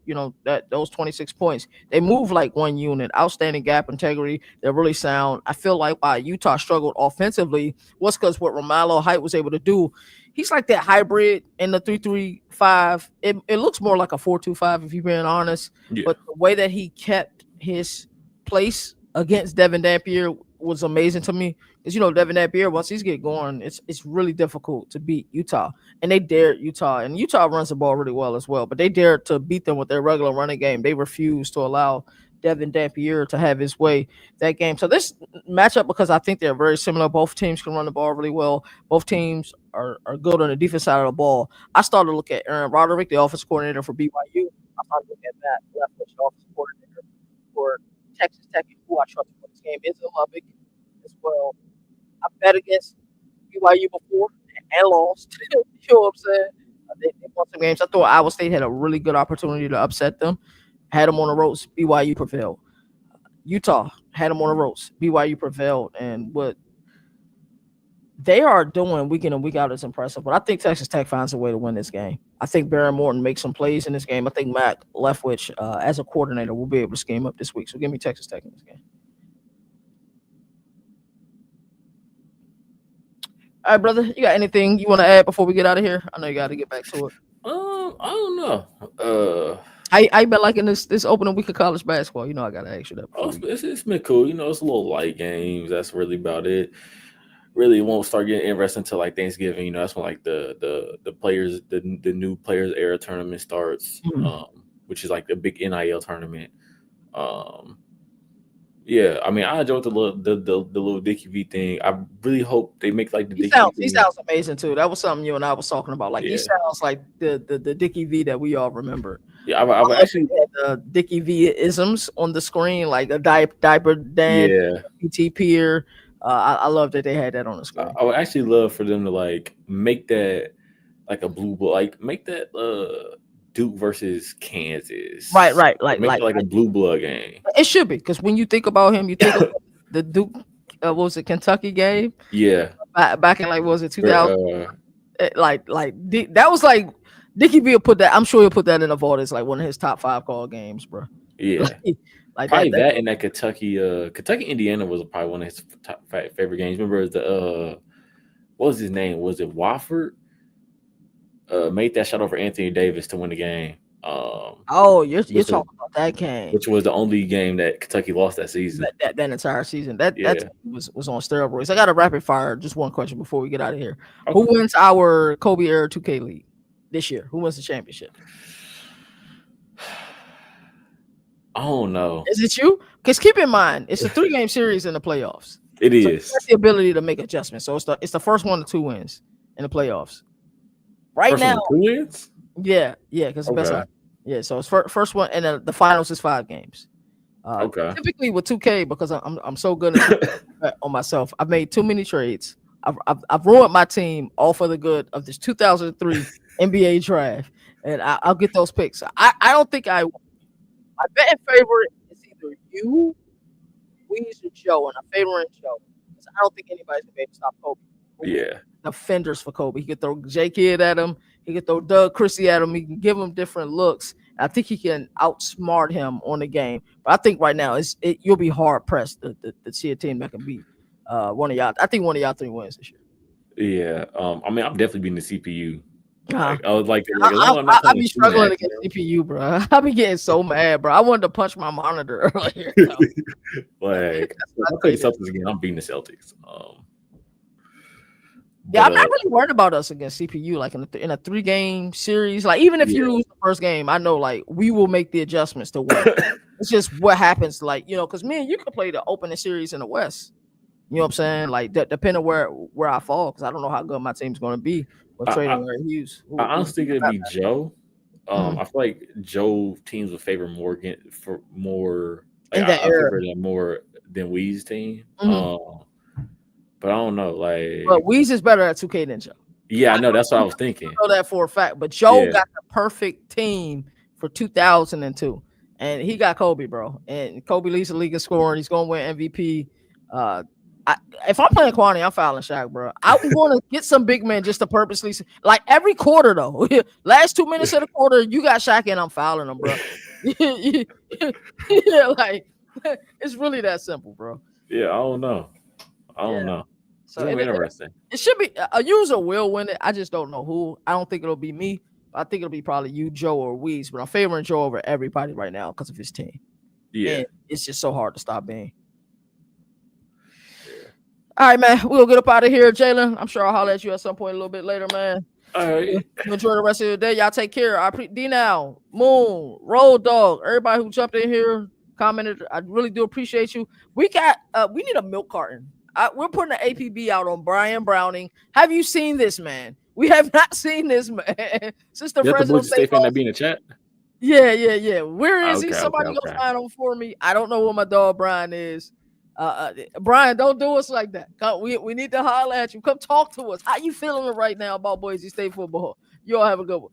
those 26 points. They move like one unit. Outstanding gap integrity. They're really sound. I feel like why Utah struggled offensively was because what Romello Height was able to do. He's like that hybrid in the 3-3-5. It looks more like a 4-2-5 if you're being honest. Yeah. But the way that he kept his place against Devin Dampier was amazing to me. Because Devin Dampier, once he's get going, it's really difficult to beat Utah. And they dared Utah. And Utah runs the ball really well as well. But they dared to beat them with their regular running game. They refused to allow Devin Dampier to have his way that game. So this matchup, because I think they're very similar. Both teams can run the ball really well. Both teams are good on the defense side of the ball. I started to look at Aaron Roderick, the offensive coordinator for BYU. I started to look at Matt Leftwich, the offensive coordinator for Texas Tech, who I trust for this game is in Lubbock as well. I bet against BYU before and lost. You know what I'm saying? They won some games. I thought Iowa State had a really good opportunity to upset them. Had them on the ropes. BYU prevailed. Utah had them on the ropes. BYU prevailed, and what they are doing week in and week out is impressive. But I think Texas Tech finds a way to win this game. I think Barron Morton makes some plays in this game. I think Matt Leftwich, as a coordinator, will be able to scheme up this week. So give me Texas Tech in this game. All right, brother. You got anything you want to add before we get out of here? I know you got to get back to it. I don't know. I been liking this opening week of college basketball. You know I gotta ask you that. It's been cool. You know, it's a little light games. That's really about it. Really won't start getting interesting until like Thanksgiving. You know, that's when like the players the new players era tournament starts, which is like the big NIL tournament. Yeah, I mean, I enjoyed the little Dickie V thing. I really hope they make like the Dickie V. He sounds amazing too. That was something you and I was talking about. Like he sounds like the Dickie V that we all remember. Yeah, I've actually had the Dickie V isms on the screen, like a diaper Dan, PT Pier. I love that they had that on the screen. I would actually love for them to like make that like a blue blood, like make that Duke versus Kansas. Right. Make it like a blue blood game. It should be, because when you think about him, you think of the Duke, what was it, Kentucky game? Yeah. Back in like, what was it, 2000? That was like Dickie V will put that. I'm sure he'll put that in the vault as like one of his top 5 call games, bro. Yeah. Like probably that and that Kentucky Indiana was probably one of his top favorite games. Remember the what was his name? Was it Wofford? Made that shot over Anthony Davis to win the game. You're talking about that game, which was the only game that Kentucky lost that season. That entire season. That was on steroids. I got a rapid fire. Just one question before we get out of here. Okay. Who wins our Kobe era 2K league this year? Who wins the championship? I don't know. Is it you? Because keep in mind, it's a 3-game series in the playoffs. It is. That's the ability to make adjustments. So it's the first 1 to 2 wins in the playoffs. Right first now, 2 wins. Yeah, because best. Yeah, so it's first one, and then the finals is 5 games. Typically with 2K, because I'm so good on myself, I've made too many trades. I've ruined my team all for the good of this 2003 NBA draft, and I'll get those picks. I don't think my betting favorite is either you, Weez, or Joe, and I'm favoring Joe because I don't think anybody's gonna be able to stop Kobe. Yeah, defenders for Kobe. He could throw J Kidd at him. He could throw Doug Christie at him. He can give him different looks. I think he can outsmart him on the game. But I think right now you'll be hard pressed to see a team that can beat one of y'all. I think one of y'all 3 wins this year. Yeah, I mean, I'm definitely beating the CPU. I'll be struggling against CPU, bro. I'll be getting so mad, bro. I wanted to punch my monitor earlier. Like, I'll tell you something again. I'm beating the Celtics. Yeah, I'm not really worried about us against CPU. Like in a 3-game series, like even if you lose the first game, I know like we will make the adjustments to win. It's just what happens, like because me and you can play the opening series in the West. You know what I'm saying? Like depending where I fall, because I don't know how good my team's going to be. Trading Larry Hughes. I honestly think it'd be Joe. I feel like Joe teams would favor Morgan for more. Like, I favor them more than Wee's team. But I don't know. Like, but Weez is better at 2K than Joe. Yeah, I know. That's what I was thinking. I know that for a fact. But Joe got the perfect team for 2002, and he got Kobe, bro. And Kobe leads the league in scoring. He's going to win MVP. If I'm playing Kwani, I'm fouling Shaq, bro. I want to get some big men just to purposely, like every quarter though. Last 2 minutes of the quarter, you got Shaq and I'm fouling him, bro. Yeah, like it's really that simple, bro. Yeah, I don't know. So it's interesting. It should be a user will win it. I just don't know who. I don't think it'll be me. I think it'll be probably you, Joe, or Weez. But I'm favoring Joe over everybody right now because of his team. Yeah, and it's just so hard to stop being. All right, man. We'll get up out of here, Jalen. I'm sure I'll holler at you at some point a little bit later, man. All right. You enjoy the rest of the day. Y'all take care. D now, Moon, Road Dog, everybody who jumped in here, commented. I really do appreciate you. We need a milk carton. We're putting an APB out on Brian Browning. Have you seen this, man? We have not seen this, man. Since the president stay that be in the chat. Yeah. Where is he? Somebody go find him for me. I don't know where my dog Brian is. Brian, don't do us like that. We need to holler at you. Come talk to us. How you feeling right now about Boise State football? You all have a good one.